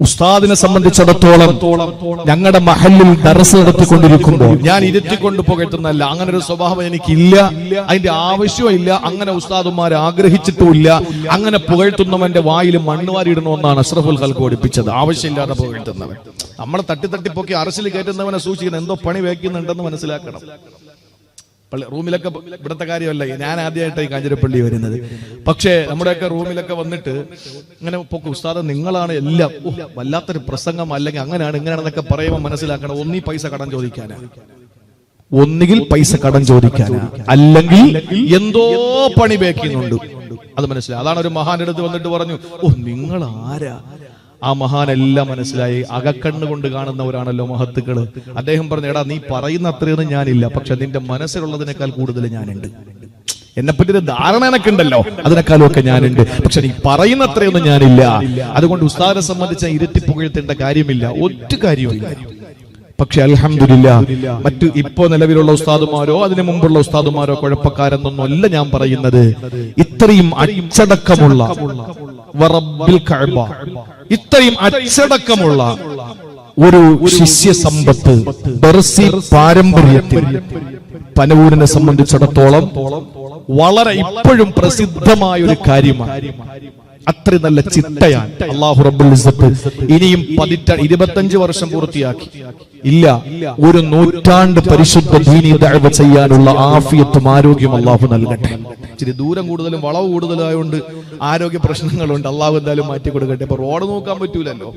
ഉസ്താദിനെ സംബന്ധിച്ചിടത്തോളം ഞങ്ങളുടെ മഹല്ലിൽ ദർസ് നടത്തിക്കൊണ്ടിരിക്കുമ്പോൾ ഞാൻ ഇരുത്തിക്കൊണ്ട് പുകഴ്ത്തുന്നല്ല, അങ്ങനെ ഒരു സ്വഭാവം എനിക്കില്ല, അതിന്റെ ആവശ്യമില്ല, അങ്ങനെ ഉസ്താദുമാർ ആഗ്രഹിച്ചിട്ടുമില്ല. അങ്ങനെ പുകഴ്ത്തുന്നവന്റെ വായിൽ മണ്ണുവാരിയിടണമെന്നാണ് അഷ്റഫുൽ ഖൽഖ് പഠിപ്പിച്ചത്. ആവശ്യമില്ലാതെ പുകഴ്ത്തുന്നവൻ, നമ്മളെ തട്ടിപ്പൊക്കി അറസിൽ കയറ്റുന്നവനെ സൂക്ഷിക്കണം, എന്തോ പണി വയ്ക്കുന്നുണ്ടെന്ന് മനസ്സിലാക്കണം. റൂമിലൊക്കെ ഇവിടുത്തെ കാര്യമല്ല, ഞാൻ ആദ്യമായിട്ടായി കാഞ്ഞിരപ്പള്ളി വരുന്നത്. പക്ഷേ നമ്മുടെയൊക്കെ റൂമിലൊക്കെ വന്നിട്ട് ഇങ്ങനെ പൊക്കെ ഉസ്താദ് നിങ്ങളാണ് എല്ലാം, വല്ലാത്തൊരു പ്രസംഗം, അല്ലെങ്കിൽ അങ്ങനെയാണ് ഇങ്ങനെയാണെന്നൊക്കെ പറയുമ്പോൾ മനസ്സിലാക്കണം, ഒന്നിൽ പൈസ കടം ചോദിക്കാനാ, ഒന്നുകിൽ പൈസ കടം ചോദിക്കാനാ, അല്ലെങ്കിൽ എന്തോ പണി വയ്ക്കുന്നുണ്ട്. അത് മനസ്സിലായി. അതാണ് ഒരു മഹാന്റെ അടുത്ത് വന്നിട്ട് പറഞ്ഞു, ഓ നിങ്ങൾ ആരാ? ആ മഹാനെല്ലാം മനസ്സിലായി. അകക്കണ്ണ് കൊണ്ട് കാണുന്നവരാണല്ലോ മഹത്തുക്കള്. അദ്ദേഹം പറഞ്ഞു, എടാ നീ പറയുന്ന അത്രയൊന്നും ഞാനില്ല, പക്ഷെ നിന്റെ മനസ്സിലുള്ളതിനേക്കാൾ കൂടുതൽ ഞാനുണ്ട്. എന്നെപ്പറ്റി ഒരു ധാരണ എനക്ക് ഉണ്ടല്ലോ, അതിനേക്കാളും ഒക്കെ ഞാനുണ്ട്, പക്ഷെ നീ പറയുന്ന അത്രയൊന്നും ഞാനില്ല. അതുകൊണ്ട് ഉസ്താദിനെ സംബന്ധിച്ച ഇരുത്തി പുകഴ്ത്തേണ്ട കാര്യമില്ല, ഒറ്റ കാര്യമില്ല. പക്ഷെ അൽഹംദുലില്ലാഹ് മറ്റു ഇപ്പോ നിലവിലുള്ള ഉസ്താദുമാരോ അതിനു മുമ്പുള്ള ഉസ്താദുമാരോ കുഴപ്പക്കാരെന്നൊന്നുമല്ല ഞാൻ പറയുന്നത്. ഇത്രയും അച്ചടക്കമുള്ള വറബ്ബിൽ കഅബ, ഇത്രയും അച്ചടക്കമുള്ള ഒരു ശിഷ്യ സമ്പത്ത് ദർസി പാരമ്പര്യത്തിൽ പനവൂരിനെ സംബന്ധിച്ചിടത്തോളം വളരെ ഇപ്പോഴും പ്രസിദ്ധമായ ഒരു കാര്യമാണ്. അത്ര നല്ല ചിട്ടയാണ് അല്ലാഹു റബ്ബുൽ ഇസ്സത്ത്. ഇനിയും 25 വർഷം പൂർത്തിയാക്കി ഇല്ല, ഒരു നൂറ്റാണ്ട് പരിശുദ്ധ ദീനി ദഅവ ചെയ്യാനുള്ള ആഫിയത്തും ആരോഗ്യം അല്ലാഹു നൽകട്ടെ. ഇച്ചിരി ദൂരം കൂടുതലും വളവ് കൂടുതലായതുകൊണ്ട് ആരോഗ്യ പ്രശ്നങ്ങളുണ്ട്, അല്ലാഹു എന്തായാലും മാറ്റി കൊടുക്കട്ടെ. ഇപ്പൊ റോഡ് നോക്കാൻ പറ്റൂലല്ലോ.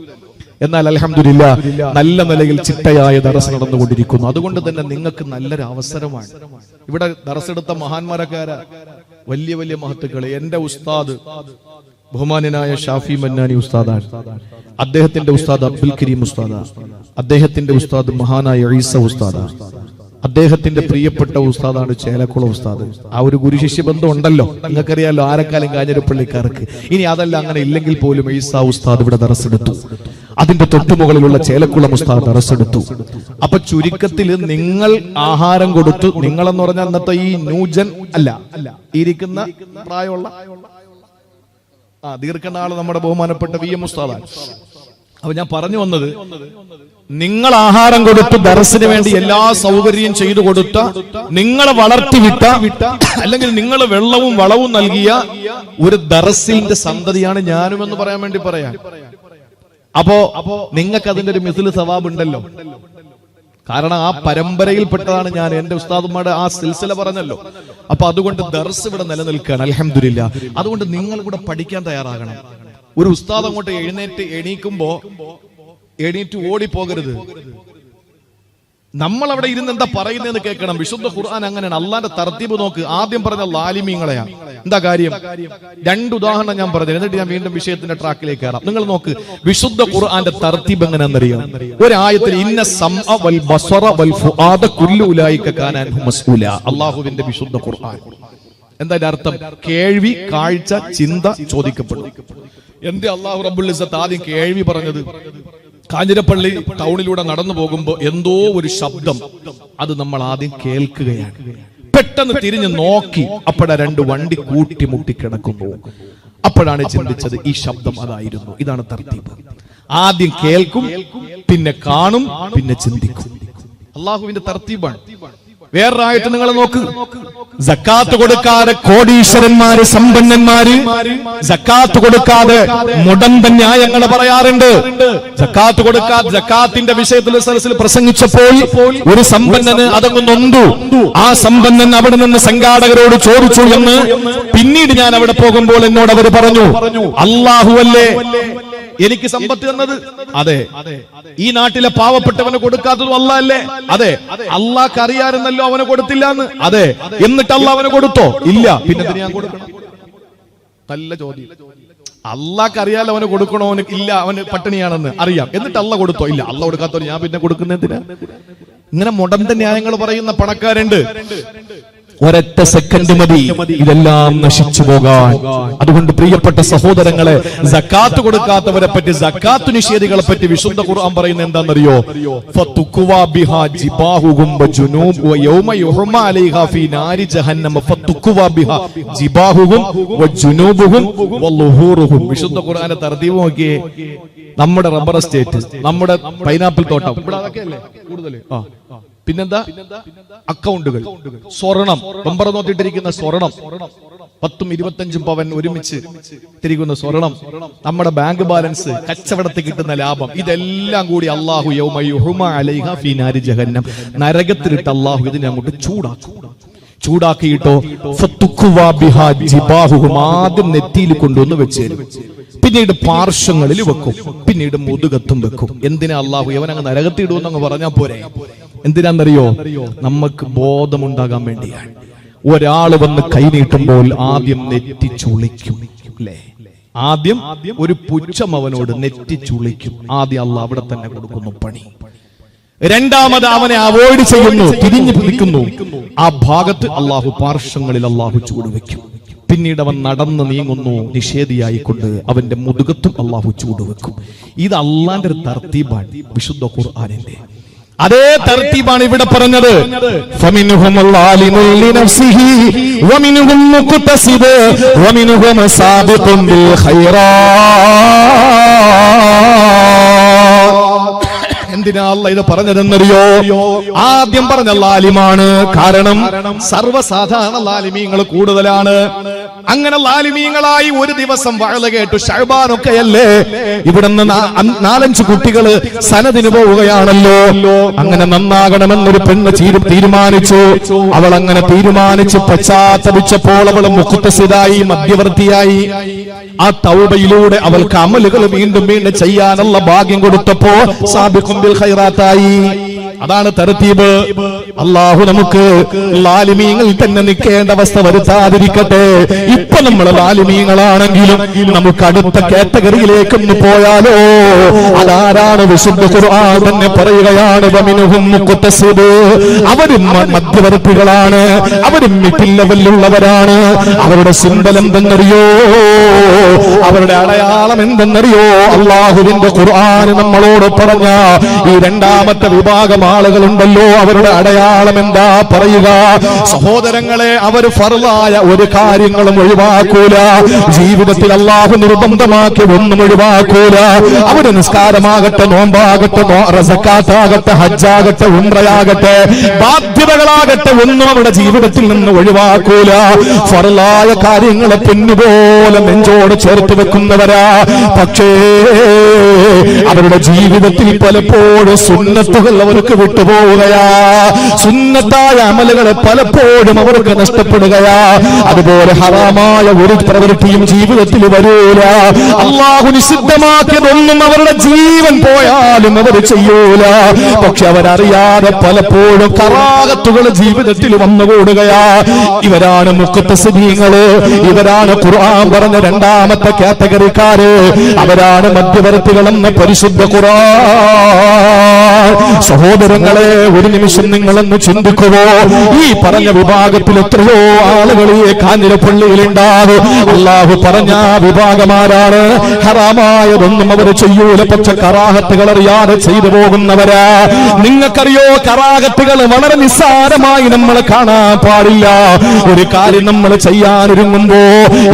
എന്നാൽ അൽഹംദുലില്ലാഹ് നല്ല നിലയിൽ ചിട്ടയായ ദർസ് നടന്നുകൊണ്ടിരിക്കുന്നു. അതുകൊണ്ട് തന്നെ നിങ്ങൾക്ക് നല്ലൊരു അവസരമാണ്. ഇവിടെ ദർസ് എടുത്ത മഹാന്മാരൊക്കെ വലിയ വലിയ മഹത്തുക്കളെ. എന്റെ ഉസ്താദ് ബഹുമാന്യനായ ഷാഫി മന്നാനി ഉസ്താദാണ്. അദ്ദേഹത്തിന്റെ ഉസ്താദ് അബ്ദുൽ കരീം ഉസ്താദാണ്. അദ്ദേഹത്തിന്റെ ഉസ്താദ് മഹാനായ ഈസ ഉസ്താദാണ്. അദ്ദേഹത്തിന്റെ പ്രിയപ്പെട്ട ഉസ്താദാണ് ചേലക്കുളം ഉസ്താദ്. ആ ഒരു ഗുരു ശിഷ്യ ബന്ധം ഉണ്ടല്ലോ, നിങ്ങൾക്കറിയാലോ ആരക്കാലം കാഞ്ഞിരപ്പള്ളിക്കാർക്ക്. ഇനി അതല്ല അങ്ങനെ ഇല്ലെങ്കിൽ പോലും ഈസ ഉസ്താദ് ഇവിടെ ദർസെടുത്തു. അതിന്റെ തൊട്ടുമുകളിലുള്ള ചേലക്കുളം ഉസ്താദ് ദർസെടുത്തു. അപ്പൊ ചുരുക്കത്തിൽ നിങ്ങൾ ആഹാരം കൊടുത്തു, നിങ്ങളെന്ന് പറഞ്ഞാൽ അന്നത്തെ ഈ ന്യൂജൻ അല്ല, ഇരിക്കുന്ന പ്രായമുള്ള ദീർഘനാള് നമ്മുടെ ബഹുമാനപ്പെട്ട VM ഉസ്താദാണ്. അപ്പൊ ഞാൻ പറഞ്ഞു വന്നത്, നിങ്ങൾ ആഹാരം കൊടുത്ത് ദർസിന് വേണ്ടി എല്ലാ സൗകര്യം ചെയ്തു കൊടുത്ത, നിങ്ങളെ വളർത്തിവിട്ട, അല്ലെങ്കിൽ നിങ്ങൾ വെള്ളവും വളവും നൽകിയ ഒരു ദർസിന്റെ സന്തതിയാണ് ഞാനും എന്ന് പറയാൻ വേണ്ടി പറയാം. അപ്പോ നിങ്ങൾക്ക് അതിന്റെ ഒരു മിസ്ലു സവാബ് ഉണ്ടല്ലോ. കാരണം ആ പരമ്പരയിൽപ്പെട്ടതാണ് ഞാൻ. എന്റെ ഉസ്താദുമാരുടെ ആ സിൽസില പറഞ്ഞല്ലോ. അപ്പൊ അതുകൊണ്ട് ദർസ് ഇവിടെ നിലനിൽക്കുകയാണ് അൽഹംദുലില്ലാഹ്. അതുകൊണ്ട് നിങ്ങൾ കൂടെ പഠിക്കാൻ തയ്യാറാകണം. ഒരു ഉസ്താദ് അങ്ങോട്ട് എണീക്കുമ്പോ എണീറ്റ് ഓടിപ്പോകരുത്. നമ്മൾ അവിടെ ഇരുന്ന് എന്താ പറയുന്നതെന്ന് കേൾക്കണം. വിശുദ്ധ ഖുർആൻ അങ്ങനെയാണ്. അള്ളാന്റെ തർത്തീബ് നോക്ക്. ആദ്യം പറഞ്ഞ ലാലിമീങ്ങളെയാ. എന്താ കാര്യം? 2 ഉദാഹരണം ഞാൻ പറഞ്ഞു, എന്നിട്ട് ഞാൻ വീണ്ടും വിഷയത്തിന്റെ ട്രാക്കിലേക്ക് കയറാം. നിങ്ങൾ നോക്ക്, വിശുദ്ധ ഖുർആന്റെ തർത്തീബ് എങ്ങനെയാണെന്നറിയാം. ഒരായത്തിൽ ഇന്ന സമഅ വൽ ബസറ വൽ ഫുആദ കുല്ലു ഉലൈക കാന അൻഹു മസ്ഊല. അല്ലാഹുവിന്റെ വിശുദ്ധ ഖുർആൻ. എന്താ അർത്ഥം? കേൾവി, കാഴ്ച, ചിന്ത ചോദിക്കപ്പെടും. എന്റെ അല്ലാഹു റബ്ബുൽ ഇസ്സത്ത് ആദ്യം കേൾവി പറഞ്ഞത്? കാഞ്ഞിരപ്പള്ളി ടൗണിലൂടെ നടന്നു പോകുമ്പോ എന്തോ ഒരു ശബ്ദം, അത് നമ്മൾ ആദ്യം കേൾക്കുകയാണ്. പെട്ടെന്ന് തിരിഞ്ഞു നോക്കി, അപ്പോഴാ 2 വണ്ടി കൂട്ടിമുട്ടി കിടക്കുന്നു. അപ്പോഴാണ് ചിന്തിച്ചത് ഈ ശബ്ദം അതായിരുന്നു. ഇതാണ് തർത്തീബ്. ആദ്യം കേൾക്കും, പിന്നെ കാണും, പിന്നെ ചിന്തിക്കും. അള്ളാഹുവിന്റെ തർത്തീബാണ്. വേറൊരായിട്ട് നിങ്ങൾ നോക്ക്, സക്കാത്ത് കൊടുക്കാതെ കോടീശ്വരന്മാര്, സമ്പന്നന്മാര് സക്കാത്ത് കൊടുക്കാതെ മുടന്ത ന്യായങ്ങൾ പറയാറുണ്ട്. സക്കാത്ത് കൊടുക്കാതെ സക്കാത്തിന്റെ വിഷയത്തിൽ സദസ്സിൽ പ്രസംഗിച്ചപ്പോൾ ഒരു സമ്പന്നന് അതങ്ങ് നൊന്തു. ആ സമ്പന്നൻ അവിടെ നിന്ന് സംഘാടകരോട് ചോദിച്ചു എന്ന് പിന്നീട് ഞാൻ അവിടെ പോകുമ്പോൾ എന്നോട് അവർ പറഞ്ഞു, അല്ലാഹുവല്ലേ എനിക്ക് സമ്പത്ത് തന്നത്? അതെ. ഈ നാട്ടിലെ പാവപ്പെട്ടവന് കൊടുക്കാത്തതും അല്ലാഹ് അല്ലേ? അതെ. അല്ലാഹ്ക്ക് അറിയാറുന്നല്ലോ അവന് കൊടുത്തില്ല എന്ന്. അതെ. എന്നിട്ട് അല്ലാഹ് അവന് കൊടുത്തോ? ഇല്ല. പിന്നെ ഞാൻ കൊടുക്കണം? നല്ല ചോദ്യം. അല്ലാഹ്ക്ക് അറിയാലോ അവന് കൊടുക്കണോ? ഇല്ല, അവന് പട്ടിണിയാണെന്ന് അറിയാം. എന്നിട്ട് അല്ലാഹ് കൊടുത്തോ? ഇല്ല. അല്ലാഹ് കൊടുക്കാത്തോ ഞാൻ പിന്നെ കൊടുക്കുന്നതിനാ? ഇങ്ങനെ മുടന്ത ന്യായങ്ങൾ പറയുന്ന പണക്കാരുണ്ട്. ഒരൊറ്റ സെക്കൻഡ് മതി ഇതെല്ലാം നശിച്ചു പോകാൻ. അതുകൊണ്ട് പ്രിയപ്പെട്ട സഹോദരങ്ങളെ, സക്കാത്ത് കൊടുക്കാത്തവരെ പറ്റി, സക്കാത്ത് നിഷേധികളെ പറ്റി വിശുദ്ധ ഖുർആൻ പറയുന്നത് എന്താണെന്നറിയോ? ഫതുഖ്വാ ബിഹാ ജിബാഹുഹും വജുനൂബ് വയൗമ യുഹ്മാ അലൈഹാ ഫീ നാരി ജഹന്നമ ഫതുഖ്വാ ബിഹാ ജിബാഹുഹും വജുനൂബുഹും വളുഹൂറുഹും. വിശുദ്ധ ഖുർആന്റെ തർതീബ് നോക്കിയേ. നമ്മുടെ റബ്ബർ എസ്റ്റേറ്റ്, നമ്മുടെ പൈനാപ്പിൾ തോട്ടം, ഇവിടെ അതൊക്കെയല്ലേ കൂടുതൽ. പിന്നെന്താ? അക്കൗണ്ടുകൾ, സ്വർണം, ബമ്പർ നോട്ടിട്ടിരിക്കുന്ന സ്വർണം, 10-25 പവൻ ഒരുമിച്ച് തിരിക്കുന്ന സ്വർണം, നമ്മുടെ ബാങ്ക് ബാലൻസ്, കച്ചവടത്തിൽ കിട്ടുന്ന ലാഭം, ഇതെല്ലാം കൂടി അല്ലാഹു യൗമ യുഹ്മാ അലൈഹാ ഫീ നാരി ജഹന്നം, നരകത്തിലിട്ട് അല്ലാഹു ഇതിനെ അങ്ങോട്ട് ചൂടാക്കിയിട്ടോ ഫതുഖ്വാ ബിഹാ ജിബാഹുഹും, ആദ്യം നെറ്റിയിൽ കൊണ്ടുവന്ന് വെച്ചേരും, പിന്നീട് പാർശ്വങ്ങളിൽ വെക്കും, പിന്നീട് മുതുകത്തും വെക്കും. എന്തിനാ അല്ലാഹു അവനങ്ങ് നരകത്തിടുമെന്നങ്ങ് പറഞ്ഞാൽ പോരെ? എന്തിനാന്നറിയോ? നമുക്ക് ബോധമുണ്ടാകാൻ വേണ്ടിയാണ്. ഒരാൾ വന്ന് കൈനീട്ടുമ്പോൾ ആദ്യം നെറ്റി ചുളിക്കും, അല്ലേ? ആദ്യം ഒരു പുച്ഛം അവനോട് നെറ്റി ചുളിക്കും. ആദ്യം അല്ലാഹ് അവിടെ തന്നെ കൊടുക്കുന്നു പണി. രണ്ടാമത് അവനെ അവോയ്ഡ് ചെയ്യുന്നു, തിരിഞ്ഞു പിടിക്കുന്നു. ആ ഭാഗത്ത് അല്ലാഹു പാർശ്വങ്ങളിൽ അല്ലാഹു ചൂടുവെക്കും. പിന്നീട് അവൻ നടന്ന് നീങ്ങുന്നു നിഷേധിയായിക്കൊണ്ട്, അവന്റെ മുതുകത്തും അല്ലാഹു ചൂടുവെക്കും. ഇത് അല്ലാഹുവിന്റെ ഒരു തർത്തീബാണ്, വിശുദ്ധ ഖുർആനിന്റെ. അതേ തർത്തീബാണ് ഇവിടെ പറഞ്ഞത്. ഫമിൻഹും ളാലിമുൻ ലിനഫ്സിഹി വമിൻഹും മുഖ്തസിബ് വമിൻഹും സാബിഖുൻ ബിൽ ഖൈറാത്ത്. എന്തിനാ അല്ലാഹ് ഇത് പറഞ്ഞതെന്നറിയോ? ആദ്യം പറഞ്ഞ ലാലിമാണ്. കാരണം സർവ്വസാധാരണ ലാലിമീങ്ങൾ കൂടുതലാണ്. അങ്ങനെ ലാലിമീങ്ങളായി ഒരു ദിവസം വഅള കേട്ടു. ശഅബാനൊക്കെയല്ലേ, ഇവിടുന്ന് 4-5 കുട്ടികൾ സനദിന് പോവുകയാണല്ലോ. അങ്ങനെ നന്നാകണമെന്നൊരു പെണ്ണ് തീരുമാനിച്ചു. അവൾ അങ്ങനെ തീരുമാനിച്ച് പശ്ചാത്തപിച്ചപ്പോൾ അവൾ മുഖ്തസിദായി, മധ്യവർത്തിയായി. ആ തൗബയിലൂടെ അവൾക്ക് അമലുകൾ വീണ്ടും വീണ്ടും ചെയ്യാനുള്ള ഭാഗ്യം കൊടുത്തപ്പോ സാബിഖുൻ ബിൽ ഖൈറാത്തായി. അതാണ് തർത്തീബ്. അല്ലാഹു നമുക്ക് ലാലിമീങ്ങൾ തന്നെ നിൽക്കേണ്ട അവസ്ഥ വരുത്താതിരിക്കട്ടെ. ഇപ്പൊ നമ്മൾ ലാലിമീങ്ങളാണെങ്കിലും നമുക്ക് അടുത്ത കാറ്റഗറിയിലേക്കൊന്ന് പോയാലോ? അതാരാണ്? വിശുദ്ധ ഖുർആൻ തന്നെ പറയുകയാണ്, വമിൻഹും മുഖ്തസിബ്. അവരും മധ്യവർത്തികളാണ്, അവരും മിഡിൽ ലെവലിലുള്ളവരാണ്. അവരുടെ സിംബൽ എന്തെന്നറിയോ? അവരുടെ അടയാളം എന്തെന്നറിയോ? അല്ലാഹുവിന്റെ ഖുർആൻ നമ്മളോട് പറഞ്ഞ ഈ രണ്ടാമത്തെ വിഭാഗം ആളുകളുണ്ടല്ലോ, അവരുടെ അടയാളം എന്താ പറയുക? സഹോദരങ്ങളെ, അവർ ഫർളായ ഒരു കാര്യങ്ങളും ഒഴിവാക്കൂല. ജീവിതത്തിൽ അല്ലാഹു നിർബന്ധമാക്കി ഒന്നും ഒഴിവാക്കൂല. അവര് നിസ്കാരമാകട്ടെ, നോമ്പാകട്ടെ, സക്കാത്താകട്ടെ, ഹജ്ജാകട്ടെ, ഉംറയാകട്ടെ, ബാധ്യതകളാകട്ടെ, ഒന്നും അവരുടെ ജീവിതത്തിൽ നിന്ന് ഒഴിവാക്കൂല. ഫർളായ കാര്യങ്ങളെ പൊന്നുപോലെ നെഞ്ചോട് ചേർത്ത് വെക്കുന്നവരാ. പക്ഷേ അവരുടെ ജീവിതത്തിൽ പലപ്പോഴും സുന്നത്തുകൾ അവർക്ക് വിട്ടുപോവുകയാ. സുന്നത്തായ അമലുകളെ പലപ്പോഴും അവർക്ക് നഷ്ടപ്പെടുകയാ. അതുപോലെ ഹറാമായ ഒരു പ്രവൃത്തിയും ജീവിതത്തിൽ വരൂല. അല്ലാഹു നിഷിദ്ധമാക്കിയതൊന്നും അവരുടെ ജീവൻ പോയാലും അവർ ചെയ്യൂല. പക്ഷെ അവരറിയാതെ പലപ്പോഴും കറാഹത്തുകൾ ജീവിതത്തിൽ വന്നുകൂടുകയാ. ഇവരാണ് മുഖ്തസിബീങ്ങള്. ഇവരാണ് ഖുർആൻ പറഞ്ഞ രണ്ടാമത്തെ കാറ്റഗറിക്കാര്. അവരാണ് മധ്യവർത്തികളെന്ന് പരിശുദ്ധ ഖുർആൻ. സഹോദരങ്ങളെ, ഒരു നിമിഷം നിങ്ങളെന്ന് ചിന്തിക്കുവോ? ഈ പറഞ്ഞ വിഭാഗത്തിൽ എത്രയോ ആളുകൾ ഈ കാഞ്ഞിരപ്പള്ളിയിലുണ്ടാകും. അല്ലാഹു പറഞ്ഞ വിഭാഗമാരാണ്. ഹറാമായതൊന്നും അവർ ചെയ്യൂല, പക്ഷെ കറാഹത്തുകൾ അറിയാതെ ചെയ്തു പോകുന്നവരാ. നിങ്ങൾക്കറിയോ, കറാഹത്തുകൾ വളരെ നിസ്സാരമായി നമ്മൾ കാണാൻ പാടില്ല. ഒരു കാര്യം നമ്മൾ ചെയ്യാനൊരുങ്ങുമ്പോ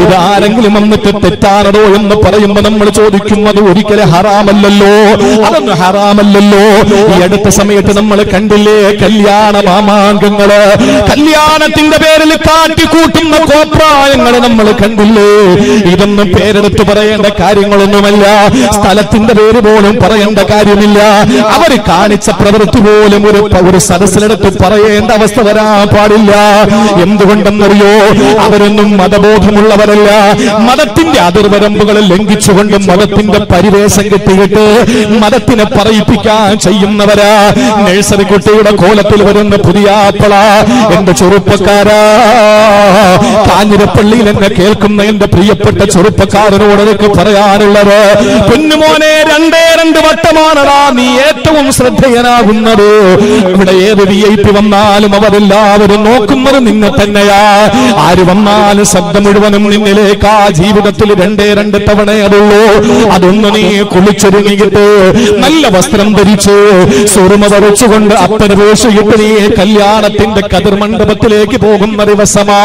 ഇത് ആരെങ്കിലും വന്നിട്ട് തെറ്റാണോ എന്ന് പറയുമ്പോ നമ്മൾ ചോദിക്കും, അത് ഒരിക്കലും ഹറാമല്ലല്ലോ, അതൊന്നും ഹറാമല്ലല്ലോ. ഈ അടുത്ത സമയത്ത് നമ്മൾ കണ്ടില്ലേ കല്യാണ മാമാങ്കങ്ങള്, കല്യാണത്തിന്റെ പേരിൽ കാട്ടിക്കൂട്ടുന്ന കോപ്രായങ്ങൾ നമ്മൾ കണ്ടില്ലേ. ഇതൊന്നും പേരെടുത്ത് പറയേണ്ട കാര്യങ്ങളൊന്നുമല്ല, സ്ഥലത്തിന്റെ പേര് പോലും പറയേണ്ട കാര്യമില്ല. അവർ കാണിച്ച പ്രവൃത്തി പോലും ഒരു സദസ്സിലെടുത്ത് പറയേണ്ട അവസ്ഥ വരാൻ പാടില്ല. എന്തുകൊണ്ടെന്നറിയോ? അവരൊന്നും മതബോധമുള്ളവരല്ല. മതത്തിന്റെ അതിർവരമ്പുകൾ ലംഘിച്ചുകൊണ്ട് മതത്തിന്റെ പരിവേഷം കെട്ടിയിട്ട് മതത്തിനെ പറയിപ്പിക്കാൻ ചെയ്യുന്നവരാ. നഴ്സറി കുട്ടിയുടെ കോലത്തിൽ വരുന്ന പുതിയ ആപ്പിള. എന്റെ ചെറുപ്പക്കാരാ, കാഞ്ഞിരപ്പള്ളിയിൽ എന്നെ കേൾക്കുന്ന എന്റെ പ്രിയപ്പെട്ട ചെറുപ്പക്കാരനോട് എനിക്ക് പറയാനുള്ളത്, പൊന്നുമോനെ, 2 വട്ടമാണടാ നീ ഏറ്റവും ശ്രദ്ധേയനാകുന്നത്. ഇവിടെ ഏത് VIP വന്നാലും അവരെല്ലാവരും നോക്കുന്നത് നിന്നെ തന്നെയാ. ആര് വന്നാലും ശബ്ദം മുഴുവനും നിന്നിലേക്കാ. ജീവിതത്തിൽ 2 തവണ അതുള്ളൂ. അതൊന്ന് നീ കുളിച്ചൊരുങ്ങിയിട്ട് നല്ല വസ്ത്രം ധരിച്ചു സുറുമ വരച്ചുകൊണ്ട് അത്തരവേശയിട്ട് നീ കല്യാണത്തിന്റെ കതിർ മണ്ഡപത്തിലേക്ക് പോകുന്ന ദിവസമാ.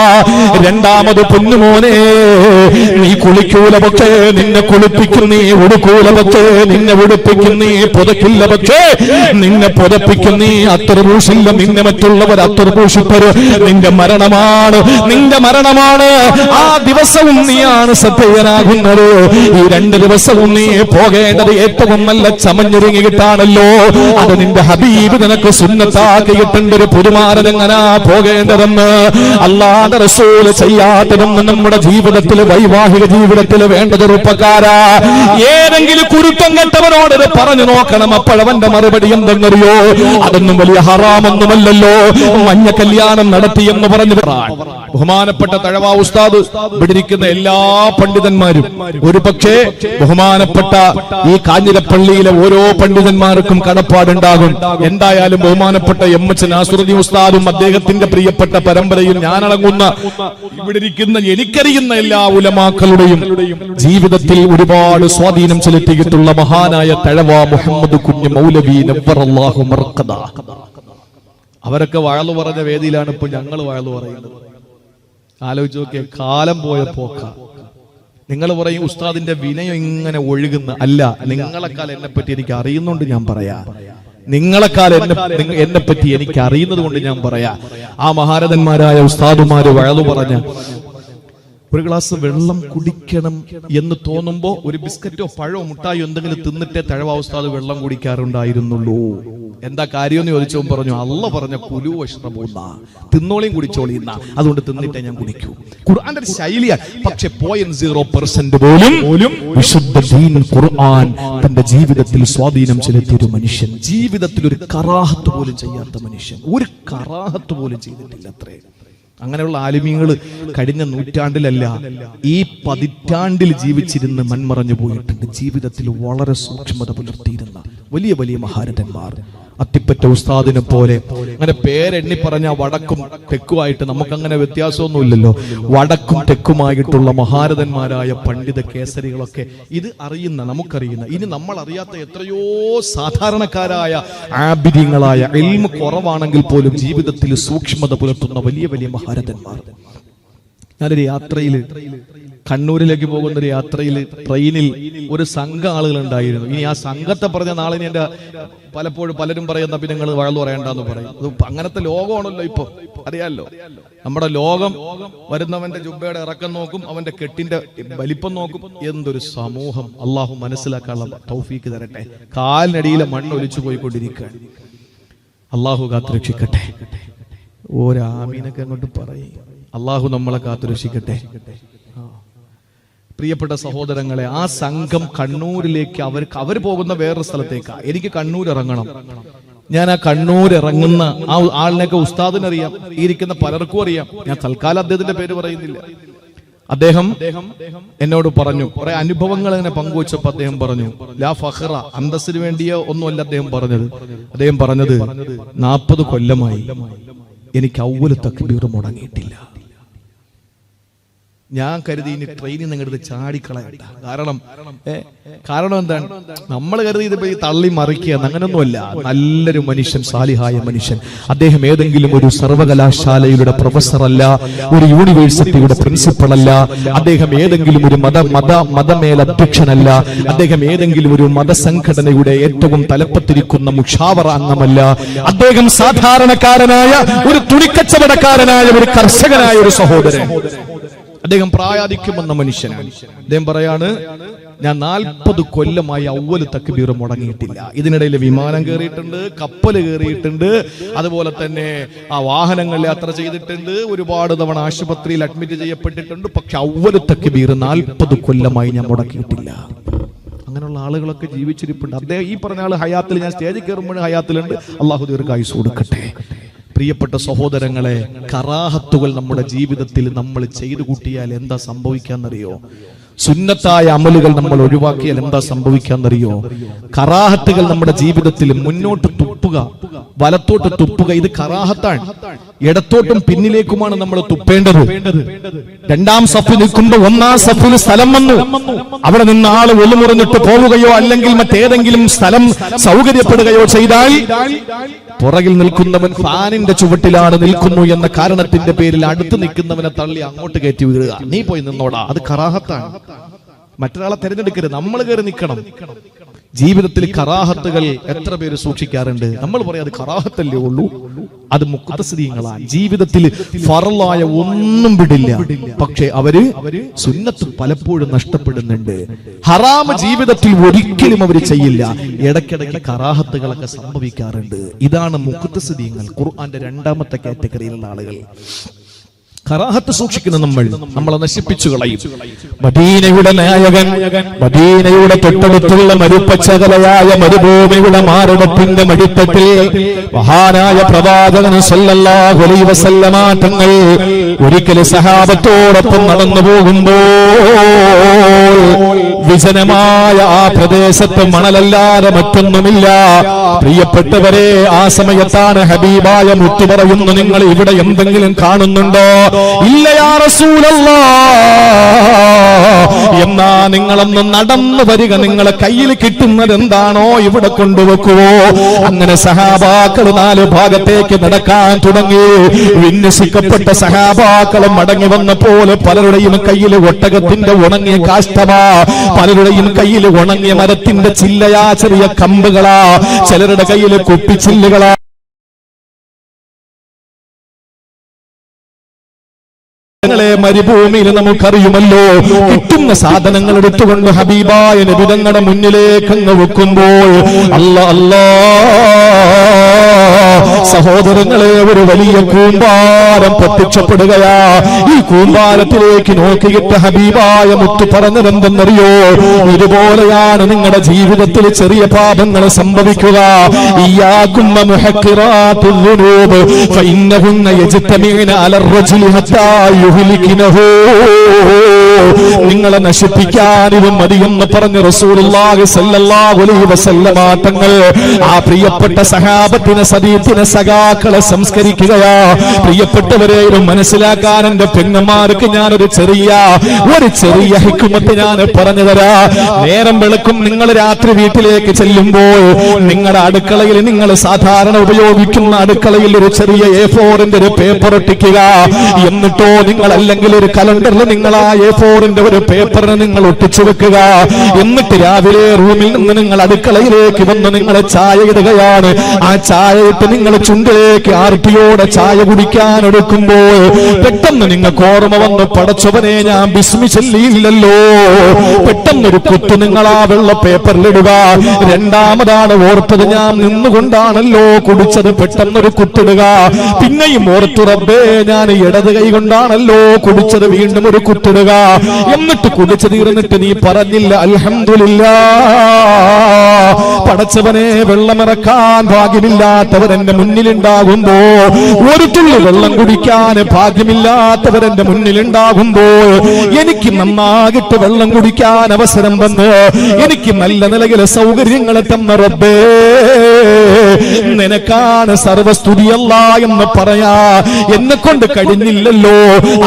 രണ്ടാമത് പൊന്നുമോനെ, നീ കുളിക്കൂല പക്ഷേ നിന്നെ കുളിപ്പിക്കും, നീ ഉടുക്കൂല പക്ഷേ നിന്നെ ഉടുപ്പിക്കും, നീ പുതക്കില്ല പക്ഷേ നിന്നെ പുതപ്പിക്കും, നീ അത്തരപൂഷില്ല നിന്നെ മറ്റുള്ളവർ അത്തരപൂഷിപ്പര്. നിന്റെ മരണമാണ്, നിന്റെ മരണമാണ്. ആ ദിവസവും നീയാണ് ശ്രദ്ധേയനാകുന്നത്. ഈ 2 ദിവസവും നീ പോകേണ്ടത് ഏറ്റവും നല്ല ചമഞ്ഞൊരുങ്ങിയിട്ടാണല്ലോ. അത് നിന്റെ ഹബീബ് നിനക്ക് സുന്നത്താക്കിയിട്ടുണ്ട്. ഒരു പുതുമാരനെങ്ങനാ പോകേണ്ടതെന്ന് അല്ലാഹുവിന്റെ റസൂൽ ചെയ്യാത്തതൊന്നും നമ്മുടെ ജീവിതത്തിൽ, വൈവാഹിക ജീവിതത്തിൽ വേണ്ട ചെറുപ്പക്കാരാ. ഏതെങ്കിലും കുരുത്തം കെട്ടവനോട് ഇത് പറഞ്ഞു നോക്കണം. അപ്പോഴവന്റെ മറുപടി എന്തെന്നറിയോ? അതൊന്നും വലിയ ഹറാമൊന്നുമല്ലല്ലോ, മഞ്ഞ കല്യാണം നടത്തിയെന്ന് പറഞ്ഞു. ബഹുമാനപ്പെട്ട തഴവ ഉസ്താദ്, ഇവിടിരിക്കുന്ന എല്ലാ പണ്ഡിതന്മാരും, ഒരു പക്ഷേ ബഹുമാനപ്പെട്ട ഈ കാഞ്ഞിരപ്പള്ളിയിലെ ഓരോ പണ്ഡിതന്മാർക്കും കടപ്പാടുണ്ടാകും. എന്തായാലും ബഹുമാനപ്പെട്ട MH നാസറുദ്ദീൻ ഉസ്താദും അദ്ദേഹത്തിന്റെ പ്രിയപ്പെട്ട പരമ്പരയും ഞാനടങ്ങുന്ന ഇവിടിരിക്കുന്ന എനിക്കറിയുന്ന എല്ലാ ഉലമാക്കളുടെയും ജീവിതത്തിൽ ഒരുപാട് സ്വാധീനം ചെലുത്തിയിട്ടുള്ള മഹാനായ തഴവ മുഹമ്മദ് കുഞ്ഞ് മൗലവി നവ്വറല്ലാഹു മർഖദ, അവരൊക്കെ വഅള് പറഞ്ഞ വേദിയിലാണ് ഇപ്പൊ ഞങ്ങൾ വഅള് പറയുന്നത്. ആലോചിച്ച് നോക്കിയ കാലം പോയ പോക്ക. നിങ്ങൾ പറയും ഉസ്താദിന്റെ വിനയം ഇങ്ങനെ ഒഴുകുന്ന. അല്ല, നിങ്ങളെക്കാൾ എന്നെ പറ്റി എനിക്ക് അറിയുന്നുണ്ട്, ഞാൻ പറയാ. നിങ്ങളെക്കാൾ എന്നെ പറ്റി എനിക്ക് അറിയുന്നത് കൊണ്ട് ഞാൻ പറയാ. ആ മഹാരഥന്മാരായ ഉസ്താദുമാര് വഅള് പറഞ്ഞ ഒരു ഗ്ലാസ് വെള്ളം കുടിക്കണം എന്ന് തോന്നുമ്പോ ഒരു ബിസ്ക്കറ്റോ പഴമോ മുട്ടായോ എന്തെങ്കിലും തിന്നിട്ടേ തഴവ ഉസ്താദ് വെള്ളം കുടിക്കാറുണ്ടായിരുന്നുള്ളൂ. എന്താ കാര്യം എന്ന് ചോദിച്ചവൻ പറഞ്ഞു, അള്ള പറഞ്ഞ കുലു വഷ്റബൂന്ന, തിന്നോളിയും കുടിച്ചോളിയുന്ന, അതുകൊണ്ട് തിന്നിട്ടേ ഞാൻ കുടിക്കൂ. ഖുർആന്റെ ഒരു ശൈലിയാണ്. പക്ഷെ 0.0% പോലും വിശുദ്ധ ദീൻ ഖുർആൻ തന്റെ ജീവിതത്തിൽ സ്വാധീനം ചെലുത്തിയ ഒരു മനുഷ്യൻ, ജീവിതത്തിൽ ഒരു കറാഹത്ത് പോലും ചെയ്യാത്ത മനുഷ്യൻ, ഒരു കറാഹത്ത് പോലും ചെയ്തിട്ടില്ല. അത്രേ. അങ്ങനെയുള്ള ആലിമീങ്ങൾ കഴിഞ്ഞ നൂറ്റാണ്ടിലല്ല, ഈ പതിറ്റാണ്ടിൽ ജീവിച്ചിരുന്ന് മൺമറഞ്ഞു പോയിട്ടുണ്ട്. ജീവിതത്തിൽ വളരെ സൂക്ഷ്മത പുലർത്തിയിരുന്ന വലിയ വലിയ മഹാരഥന്മാർ. അത്തിപ്പറ്റ ഉസ്താദിനെ പോലെ, അങ്ങനെ പേരെണ്ണി പറഞ്ഞ വടക്കും തെക്കുമായിട്ട് നമുക്കങ്ങനെ വ്യത്യാസമൊന്നുമില്ലല്ലോ. വടക്കും തെക്കുമായിട്ടുള്ള മഹാരഥന്മാരായ പണ്ഡിത കേസരികളൊക്കെ ഇത് അറിയുന്ന, നമുക്കറിയുന്ന, ഇനി നമ്മൾ അറിയാത്ത എത്രയോ സാധാരണക്കാരായ ആബിദീങ്ങളായ, ഇൽമ് കുറവാണെങ്കിൽ പോലും ജീവിതത്തിൽ സൂക്ഷ്മത പുലർത്തുന്ന വലിയ വലിയ മഹാരഥന്മാർ. ഞാനൊരു യാത്രയിൽ, കണ്ണൂരിലേക്ക് പോകുന്ന ഒരു യാത്രയിൽ ട്രെയിനിൽ ഒരു സംഘം ആളുകൾ ഉണ്ടായിരുന്നു. ഇനി ആ സംഘത്തെ പറഞ്ഞ നാളെ എന്റെ പലപ്പോഴും പലരും പറയുന്ന പിന്നെ നിങ്ങൾ വഴന്നു പറയണ്ടെന്ന് പറയും. അത് അങ്ങനത്തെ ലോകമാണല്ലോ ഇപ്പൊ, അറിയാലോ. നമ്മുടെ ലോകം വരുന്നവന്റെ ജുബ്ബയുടെ ഇറക്കം നോക്കും, അവന്റെ കെട്ടിന്റെ വലിപ്പം നോക്കും. എന്തൊരു സമൂഹം! അള്ളാഹു മനസ്സിലാക്കാനുള്ള തൗഫീക്ക് തരട്ടെ. കാലിനടിയിലെ മണ്ണ് ഒലിച്ചു പോയിക്കൊണ്ടിരിക്കുകയാണ്. അള്ളാഹു കാത്തുരക്ഷിക്കട്ടെ. ഓരാമീനൊക്കെ അങ്ങോട്ട് പറയും. അള്ളാഹു നമ്മളെ കാത്തുരക്ഷിക്കട്ടെ. പ്രിയപ്പെട്ട സഹോദരങ്ങളെ, ആ സംഘം കണ്ണൂരിലേക്ക് അവർ പോകുന്ന വേറൊരു സ്ഥലത്തേക്കാ. എനിക്ക് കണ്ണൂർ ഇറങ്ങണം. ഞാൻ ആ കണ്ണൂർ ഇറങ്ങുന്ന ആ ആളിനെയൊക്കെ ഉസ്താദിനറിയാം, ഈ ഇരിക്കുന്ന പലർക്കും അറിയാം. ഞാൻ തൽക്കാലം അദ്ദേഹത്തിന്റെ പേര് പറയുന്നില്ല. അദ്ദേഹം എന്നോട് പറഞ്ഞു, കുറെ അനുഭവങ്ങൾ ഇങ്ങനെ പങ്കുവച്ചപ്പോ അദ്ദേഹം പറഞ്ഞു, ലാ ഫഖറ, അന്തസ്സിന് വേണ്ടിയോ ഒന്നുമല്ല അദ്ദേഹം പറഞ്ഞത്. അദ്ദേഹം പറഞ്ഞത് 40 കൊല്ലമായി എനിക്ക് അവ്വൽ തക്ബീർ മുടങ്ങിയിട്ടില്ല. ഞാൻ കരുതി ഇനി ട്രെയിനിൽ നിന്ന് എടുത്ത് ചാടിക്കളയണ്ട. കാരണം എന്താണ്? നമ്മൾ കരുതി ഇതിപ്പോ ഈ തള്ളി മറിക്കുക അങ്ങനൊന്നുമല്ല. നല്ലൊരു മനുഷ്യൻ, സാലിഹായ മനുഷ്യൻ, അദ്ദേഹം ഏതെങ്കിലും ഒരു സർവകലാശാലയുടെ പ്രൊഫസർ അല്ല, ഒരു യൂണിവേഴ്സിറ്റിയുടെ പ്രിൻസിപ്പൾ അല്ല, അദ്ദേഹം ഏതെങ്കിലും ഒരു മതമേലധ്യക്ഷനല്ല, അദ്ദേഹം ഏതെങ്കിലും ഒരു മതസംഘടനയുടെ ഏറ്റവും തലപ്പത്തിരിക്കുന്ന മുഷാവറ അംഗമല്ല. അദ്ദേഹം സാധാരണക്കാരനായ ഒരു തുണിക്കച്ചവടക്കാരനായ ഒരു കർഷകനായ ഒരു സഹോദരൻ. അദ്ദേഹം പ്രായാധിക്യം വന്ന മനുഷ്യനാണ്. അദ്ദേഹം പറയാണ്, ഞാൻ 40 കൊല്ലമായി അവ്വൽ തക്ബീർ മുടങ്ങിയിട്ടില്ല. ഇതിനിടയിൽ വിമാനം കയറിയിട്ടുണ്ട്, കപ്പൽ കയറിയിട്ടുണ്ട്, അതുപോലെ തന്നെ ആ വാഹനങ്ങൾ യാത്ര ചെയ്തിട്ടുണ്ട്, ഒരുപാട് തവണ ആശുപത്രിയിൽ അഡ്മിറ്റ് ചെയ്യപ്പെട്ടിട്ടുണ്ട്. പക്ഷെ അവ്വൽ തക്ബീർ 40 കൊല്ലമായി ഞാൻ മുടക്കിയിട്ടില്ല. അങ്ങനെയുള്ള ആളുകളൊക്കെ ജീവിച്ചിരിപ്പുണ്ട്. അദ്ദേഹം ഈ പറഞ്ഞ ആള് ഹയാത്തിൽ, ഞാൻ സ്റ്റേജിൽ കയറുമ്പോഴും ഹയാത്തിലുണ്ട്. അള്ളാഹു ദീർഘായുസ്സ് കൊടുക്കട്ടെ. പ്രിയപ്പെട്ട സഹോദരങ്ങളെ, കറാഹത്തുകൾ നമ്മുടെ ജീവിതത്തിൽ നമ്മൾ ചെയ്തു കൂട്ടിയാൽ എന്താ സംഭവിക്കാന്നറിയോ? സുന്നത്തായ അമലുകൾ നമ്മൾ ഒഴിവാക്കിയാൽ എന്താ സംഭവിക്കാന്നറിയോ? കറാഹത്തുകൾ നമ്മുടെ ജീവിതത്തിൽ മുന്നോട്ട് തുപ്പുക, വലത്തോട്ട് തുപ്പുക, ഇത് കറാഹത്താണ്. ഇടത്തോട്ടും പിന്നിലേക്കുമാണ് നമ്മൾ തുപ്പേണ്ടത്. 2ാം സഫിൽ നിൽക്കുമ്പോൾ 1ാം സഫിൽ സ്ഥലം വന്നു, അവിടെ നിന്ന് ആള് ഒളിമുറിഞ്ഞിട്ട് പോവുകയോ അല്ലെങ്കിൽ മറ്റേതെങ്കിലും സ്ഥലം സൗകര്യപ്പെടുകയോ ചെയ്താൽ പുറകിൽ നിൽക്കുന്നവൻ ഫാനിന്റെ ചുവട്ടിലാണ് നിൽക്കുന്നു എന്ന കാരണത്തിന്റെ പേരിൽ അടുത്ത് നിൽക്കുന്നവനെ തള്ളി അങ്ങോട്ട് കയറ്റി വിടുക. നീ പോയി നിന്നോടാ, അത് കറാഹത്താണ്. മറ്റൊരാളെ തിരഞ്ഞെടുക്കരുത്, നമ്മൾ കയറി നിൽക്കണം. ജീവിതത്തിൽ കറാഹത്തുകൾ എത്ര പേര് സൂക്ഷിക്കാറുണ്ട്? നമ്മൾ പറയാം അത് കറാഹത്തല്ലേ ഉള്ളൂ, അത് മുഖ്തസ്രീങ്ങളാണ്. ജീവിതത്തിൽ ഫറലായ ഒന്നും വിടില്ല, പക്ഷെ അവര് സുന്നത്ത് പലപ്പോഴും നഷ്ടപ്പെടുന്നുണ്ട്. ഹറാമ് ജീവിതത്തിൽ ഒരിക്കലും അവർ ചെയ്യില്ല. ഇടയ്ക്കിടയ്ക്ക് കറാഹത്തുകളൊക്കെ സംഭവിക്കാറുണ്ട്. ഇതാണ് മുഖ്തസ്രീങ്ങൾ, ഖുർആന്റെ 2ാമത്തെ കാറ്റഗറിയിലുള്ള ആളുകൾ. കറാഹത്ത് സൂക്ഷിക്കുന്ന നമ്മളെ നശിപ്പിച്ചു കളയും. മദീനയുടെ നായകൻ, മദീനയുടെ തൊട്ടടുത്തുള്ള മരുപ്പച്ചകലയായ മരുഭൂമിയുടെ മാരടത്തിന്റെ മടിത്തട്ടിൽ മഹാനായ പ്രവാചകൻ സല്ലല്ലാഹു അലൈഹി വസല്ലമ തങ്ങൾ ഒരിക്കൽ സഹാബത്തോടൊപ്പം നടന്നു പോകുമ്പോൾ വിജനമായ ആ പ്രദേശത്ത് മണലല്ലാതെ മറ്റൊന്നുമില്ല. പ്രിയപ്പെട്ടവരെ, ആ സമയത്താണ് ഹബീബായ മുത്തു പറയുന്നു, നിങ്ങൾ ഇവിടെ എന്തെങ്കിലും കാണുന്നുണ്ടോ? ഇല്ല യാ റസൂലല്ലാഹ്. എന്നാ നിങ്ങളൊന്ന് നടന്നു വരിക, നിങ്ങളെ കയ്യിൽ കിട്ടുന്നത് എന്താണോ ഇവിടെ കൊണ്ടുവെക്കുവോ. അങ്ങനെ സഹാബാക്കൾ 4 ഭാഗത്തേക്ക് നടക്കാൻ തുടങ്ങി. വിന്യസിക്കപ്പെട്ട സഹാബാക്കളും മടങ്ങി വന്നപ്പോൾ പലരുടെയും കയ്യിൽ ഒട്ടകത്തിന്റെ ഉണങ്ങിയ കാഷ്ടമാ, പലരുടെയും കയ്യിൽ ഉണങ്ങിയ മരത്തിന്റെ ചില്ലയാ, ചെറിയ കമ്പുകളാ, ചിലരുടെ കയ്യിൽ കുപ്പിച്ചില്ലുകളാ. മരുഭൂമിയിൽ നമുക്കറിയുമല്ലോ, കിട്ടുന്ന സാധനങ്ങൾ എടുത്തുകൊണ്ട് ഹബീബായ നബി തങ്ങളുടെ മുന്നിലേക്ക് അങ്ങ് വെക്കുമ്പോൾ അല്ലാ സഹോദരങ്ങളെ, ഒരു വലിയ കൂമ്പാരം പ്രത്യക്ഷപ്പെടുകയാ. ഈ കൂമ്പാരത്തിലേക്ക് നോക്കിയിട്ട് ഹബീബായ മുത്തു പറഞ്ഞതെന്തെന്നറിയോ? ഇതുപോലെയാണ് നിങ്ങളുടെ ജീവിതത്തിൽ ചെറിയ പാപങ്ങൾ സംഭവിക്കുക. ഇയ്യാകും മുഹഖിറാത്തുൽ ദുനൂബ് ഫഇന്നഹുന്ന യജ്തമിഉന അലർ റജുലി ഹത്താ യുഹ്ലികിനഹു. നിങ്ങളെ നശിപ്പിക്കാൻ ഇത് മതിയെന്ന് പറഞ്ഞ് റസൂലുള്ളാഹി സ്വല്ലല്ലാഹു അലൈഹി വസല്ലമ തങ്ങൾ ആ പ്രിയപ്പെട്ട സഹാബത്തിനെ, സദീത്തിനെ, സഖാക്കളെ സംസ്കരിക്കുകയാ. പ്രിയപ്പെട്ടവരെ, ഇത് മനസ്സിലാക്കാൻ എന്റെ പെങ്ങന്മാർക്ക് ഞാനൊരു ചെറിയ ഹിക്മത്ത് ഞാൻ പറഞ്ഞു തരാ. നേരം വെളുക്കും നിങ്ങൾ രാത്രി വീട്ടിലേക്ക് ചെല്ലുമ്പോൾ നിങ്ങളുടെ അടുക്കളയിൽ, നിങ്ങൾ സാധാരണ ഉപയോഗിക്കുന്ന അടുക്കളയിൽ ഒരു ചെറിയ A4ന്റെ ഒരു പേപ്പർ ഒട്ടിക്കുക. എന്നിട്ടോ നിങ്ങൾ അല്ലെങ്കിൽ ഒരു കലണ്ടറിൽ നിങ്ങൾ ആ A4ന്റെ ഒരു പേപ്പറിന് നിങ്ങൾ ഒട്ടിച്ചു വെക്കുക. എന്നിട്ട് രാവിലെ റൂമിൽ നിന്ന് നിങ്ങൾ അടുക്കളയിലേക്ക് വന്ന് നിങ്ങൾ ചായ ഇടുകയാണ്. ആ ചായ ഇട്ട് നിങ്ങൾ ചുണ്ടിലേക്ക് ആർട്ടിയോടെ ചായ കുടിക്കാൻ എടുക്കുമ്പോൾ പെട്ടെന്ന് നിങ്ങൾക്ക് ഓർമ്മ വന്ന്, പടച്ചവനെ ഞാൻ ബിസ്മി ചൊല്ലിയില്ലല്ലോ. പെട്ടെന്നൊരു കുത്ത് നിങ്ങൾ ആ വെള്ള പേപ്പറിലിടുക. രണ്ടാമതാണ് ഓർത്തത്, ഞാൻ നിന്നുകൊണ്ടാണല്ലോ കുടിച്ചത്, പെട്ടെന്നൊരു കുത്തിടുക. പിന്നെയും ഓർത്തു, റബ്ബേ ഞാൻ ഇടത് കൈ കൊണ്ടാണല്ലോ കുടിച്ചത്, വീണ്ടും ഒരു കുത്തിടുക. എന്നിട്ട് കുടിച്ചു തീർന്നിട്ട് നീ പറഞ്ഞില്ല അൽഹംദുലില്ലാഹ്. പടച്ചവനെ, വെള്ളമിറക്കാൻ ഭാഗ്യമില്ലാത്തവരെന്റെ മുന്നിലുണ്ടാകുമ്പോ, ഒരു തുള്ളി വെള്ളം കുടിക്കാൻ ഭാഗ്യമില്ലാത്തവരെന്റെ മുന്നിലുണ്ടാകുമ്പോ, എനിക്ക് നന്നാകിട്ട് വെള്ളം കുടിക്കാൻ അവസരം വന്ന് എനിക്ക് നല്ല നിലയിലെ സൗകര്യങ്ങളെ തന്ന റബ്ബേ, നിനക്കാണ് സർവസ്തുതിയല്ല എന്ന് പറയാ എന്നെ കൊണ്ട് കഴിഞ്ഞില്ലല്ലോ.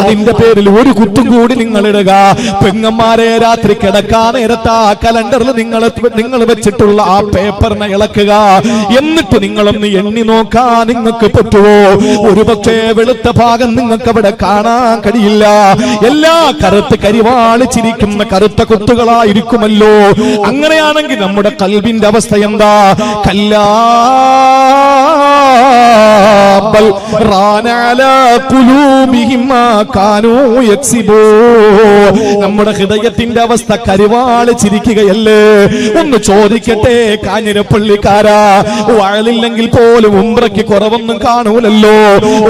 അതിന്റെ പേരിൽ ഒരു കുത്തും കൂടി നിങ്ങൾ ഇടുക. പെങ്ങന്മാരെ രാത്രി കിടക്കാൻ നേരത്ത് ആ കലണ്ടറിൽ നിങ്ങൾ വെച്ചിട്ടുള്ള ആ പേപ്പറിനെ ഇളക്കുക. എന്നിട്ട് നിങ്ങളൊന്ന് എണ്ണി നോക്കാൻ നിങ്ങൾക്ക് പറ്റുമോ? ഒരുപക്ഷെ വെളുത്ത ഭാഗം നിങ്ങൾക്ക് അവിടെ കാണാൻ കഴിയില്ല. എല്ലാ കറുത്ത് കരിവാളിച്ചിരിക്കുന്ന കറുത്ത കുത്തുകളായിരിക്കുമല്ലോ. അങ്ങനെയാണെങ്കിൽ നമ്മുടെ ഖൽബിന്റെ അവസ്ഥ എന്താ? കല്ലാ ബൽ റാന അലാ ഖുലൂബിഹിം മാ കാനൂ യക്സിബൂ. നമ്മുടെ ഹൃദയത്തിന്റെ അവസ്ഥ കരിവാളിച്ചിരിക്കുകയല്ലേ? ഒന്ന് ചോദിക്കട്ടെ കാഞ്ഞിരപ്പള്ളിക്കാരാ, വഴലില്ലെങ്കിൽ പോലും ഉംറയ്ക്ക് കുറവൊന്നും കാണൂലല്ലോ.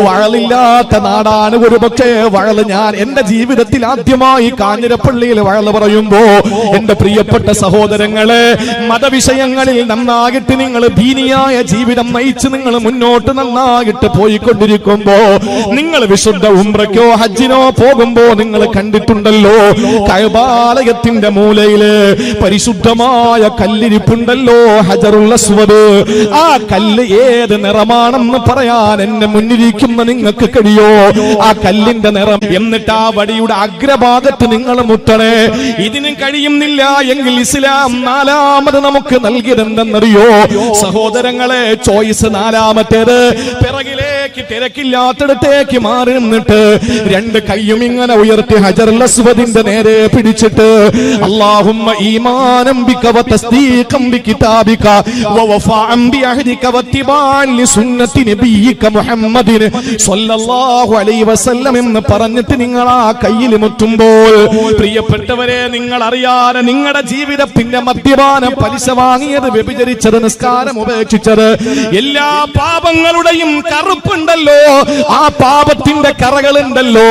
വഴലില്ലാത്ത നാടാണ് ഒരുപക്ഷെ വഴല്. ഞാൻ എന്റെ ജീവിതത്തിൽ ആദ്യമായി കാഞ്ഞിരപ്പള്ളിയിൽ വഴല് പറയുമ്പോ എന്റെ പ്രിയപ്പെട്ട സഹോദരങ്ങളെ, മതവിഷയങ്ങളിൽ നന്നായിട്ട് നിങ്ങൾ ദീനിയായ ജീവിതം നയിച്ച് നിങ്ങൾ മുന്നോട്ട് നന്നായിട്ട് പോയിക്കൊണ്ടിരിക്കുമ്പോ നിങ്ങൾ വിശുദ്ധ ഉംറയ്ക്കോ ഹജ്ജിനോ പോകുമ്പോ നിങ്ങൾ കണ്ടിട്ടുണ്ടല്ലോ, കഅബാലയത്തിന്റെ മൂലയില് പരിശുദ്ധമായ കല്ലിരിപ്പുണ്ടല്ലോ, ഹജറുൽ അസ്വദ്. ആ കല്ല് ഏത് നിറമാണെന്ന് പറയാൻ എന്നെ മുന്നിരിക്കുന്ന നിങ്ങൾക്ക് കഴിയോ? ആ കല്ലിന്റെ നിറം. എന്നിട്ട് ആ വടിയുടെ അഗ്രഭാഗത്ത് നിങ്ങൾ മുട്ടണേ. ഇതിനും കഴിയുന്നില്ല എങ്കിൽ ഇസ്ലാം നാലാമത് നമുക്ക് നൽകിയതെന്തെന്നറിയോ സഹോദരങ്ങളെ? ചോയ്സ് നാലാമത്തേത്, പിറകിലേക്ക് തിരക്കില്ലാത്തിടത്തേക്ക് മാറി നിന്നിട്ട് രണ്ട് കൈയും ഇങ്ങനെ ഉയർത്തി ഹജറുൽ അസ്വദിന്റെ നേരെ പിടിച്ചിട്ട് അല്ലാഹുമ്മ ഈമാനം ബിക വ തസ്ദീഖൻ ബികിതാബിക വ വഫഅൻ ബിഅഹദിക വത്തിബാൻ ലിസുന്നത്തി നബിയിക മുഹമ്മദിൻ സ്വല്ലല്ലാഹു അലൈഹി വസല്ലം എന്ന് പറഞ്ഞിട്ട് നിങ്ങൾ ആ കയ്യിൽ മുത്തുമ്പോൾ പ്രിയപ്പെട്ടവരെ, നിങ്ങൾ അറിയാതെ നിങ്ങളുടെ ജീവിതത്തിന്റെ മദ്യപാനം, പലിശ വാങ്ങിയത്, വ്യഭിചരിച്ചത്, നിസ്കാരം ഉപേക്ഷിച്ചത്, എല്ലാ പാപങ്ങളുടെയും കറുപ്പുണ്ടല്ലോ, ആ പാപത്തിന്റെ കറകളുണ്ടല്ലോ,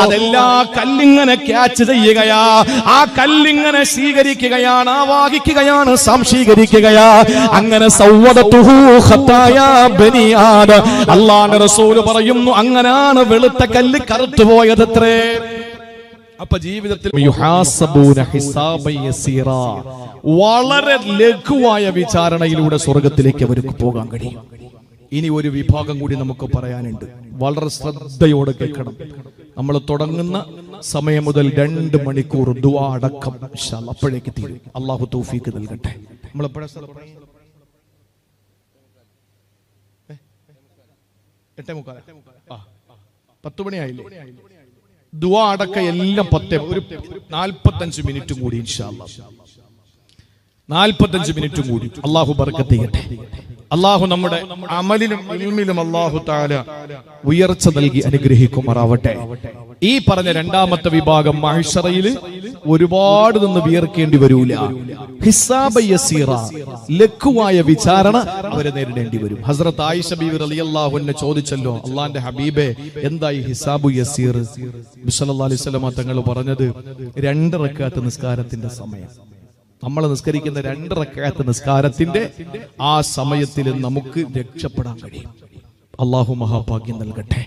അതെല്ലാം കല്ലിങ്ങനെ ക്യാച്ച് ചെയ്യുകയാ. ആ കല്ലിങ്ങനെ സ്വീകരിക്കുകയാണ്, ആവാഹിക്കുകയാണ്, സംശീകരിക്കുകയാ. അങ്ങനെ സവ്വദതുഹു ഖതായാ ബനി ആദം. അല്ലാഹുവിന്റെ റസൂൽ പറയുന്നു, അങ്ങനാണ് വെളുത്ത കല്ല് കറുത്തുപോയതത്രേ. അപ്പൊ ജീവിതത്തിൽ വളരെ ലഘുവായ വിചാരണയിലൂടെ സ്വർഗത്തിലേക്ക് അവർക്ക് പോകാൻ കഴിയും. ഇനി ഒരു വിഭാഗം കൂടി നമുക്ക് പറയാനുണ്ട്. വളരെ ശ്രദ്ധയോടെ കേൾക്കണം. നമ്മൾ തുടങ്ങുന്ന സമയം മുതൽ 2 മണിക്കൂർ ദുആ അടക്കം ഇൻഷാ അല്ലാഹ് അപ്പോഴേക്ക് തീരും. അല്ലാഹു തൗഫീഖ് നൽകട്ടെ. നമ്മൾ എപ്പോഴാ 10 മണിയായില്ലേ? ദുആ അടക്കം എല്ലാം 10, ഒരു 45 മിനിറ്റും കൂടി ഇൻഷാ അല്ലാഹ്. 45 മിനിറ്റും കൂടി. അല്ലാഹു ബർക്കത്ത് ചെയ്യട്ടെ. അല്ലാഹു നമ്മുടെ അമലിലും ഇൽമിലും അല്ലാഹു തആല ഉയർച്ച നൽകി അനുഗ്രഹിക്കുമാറാവട്ടെ. ഈ പറഞ്ഞ രണ്ടാമത്തെ വിഭാഗം മഹ്ശറയിൽ ഒരുപാട് നിന്ന് വിയർക്കേണ്ടി വരൂല. ഹിസാബ യസീറ, ലഘുവായ വിചാരണ അവരെ നേരിടേണ്ടി വരും. ഹസ്രത്ത് ആയിഷ ബീവി റളിയല്ലാഹു അൻഹ ചോദിച്ചല്ലോ, അല്ലാഹുവിന്റെ ഹബീബേ, എന്തായി ഹിസാബു യസീർ? നബി സല്ലല്ലാഹു അലൈഹി വസല്ലം തങ്ങൾ പറഞ്ഞത് 2 റക്അത്ത് നിസ്കാരത്തിന്റെ സമയം. നമ്മൾ നിസ്കരിക്കുന്ന 2 റക്അത്ത് നിസ്കാരത്തിന്റെ ആ സമയത്തിൽ നമുക്ക് രക്ഷപ്പെടാൻ കഴിയും. അല്ലാഹു മഹാഭാഗ്യം നൽകട്ടെ.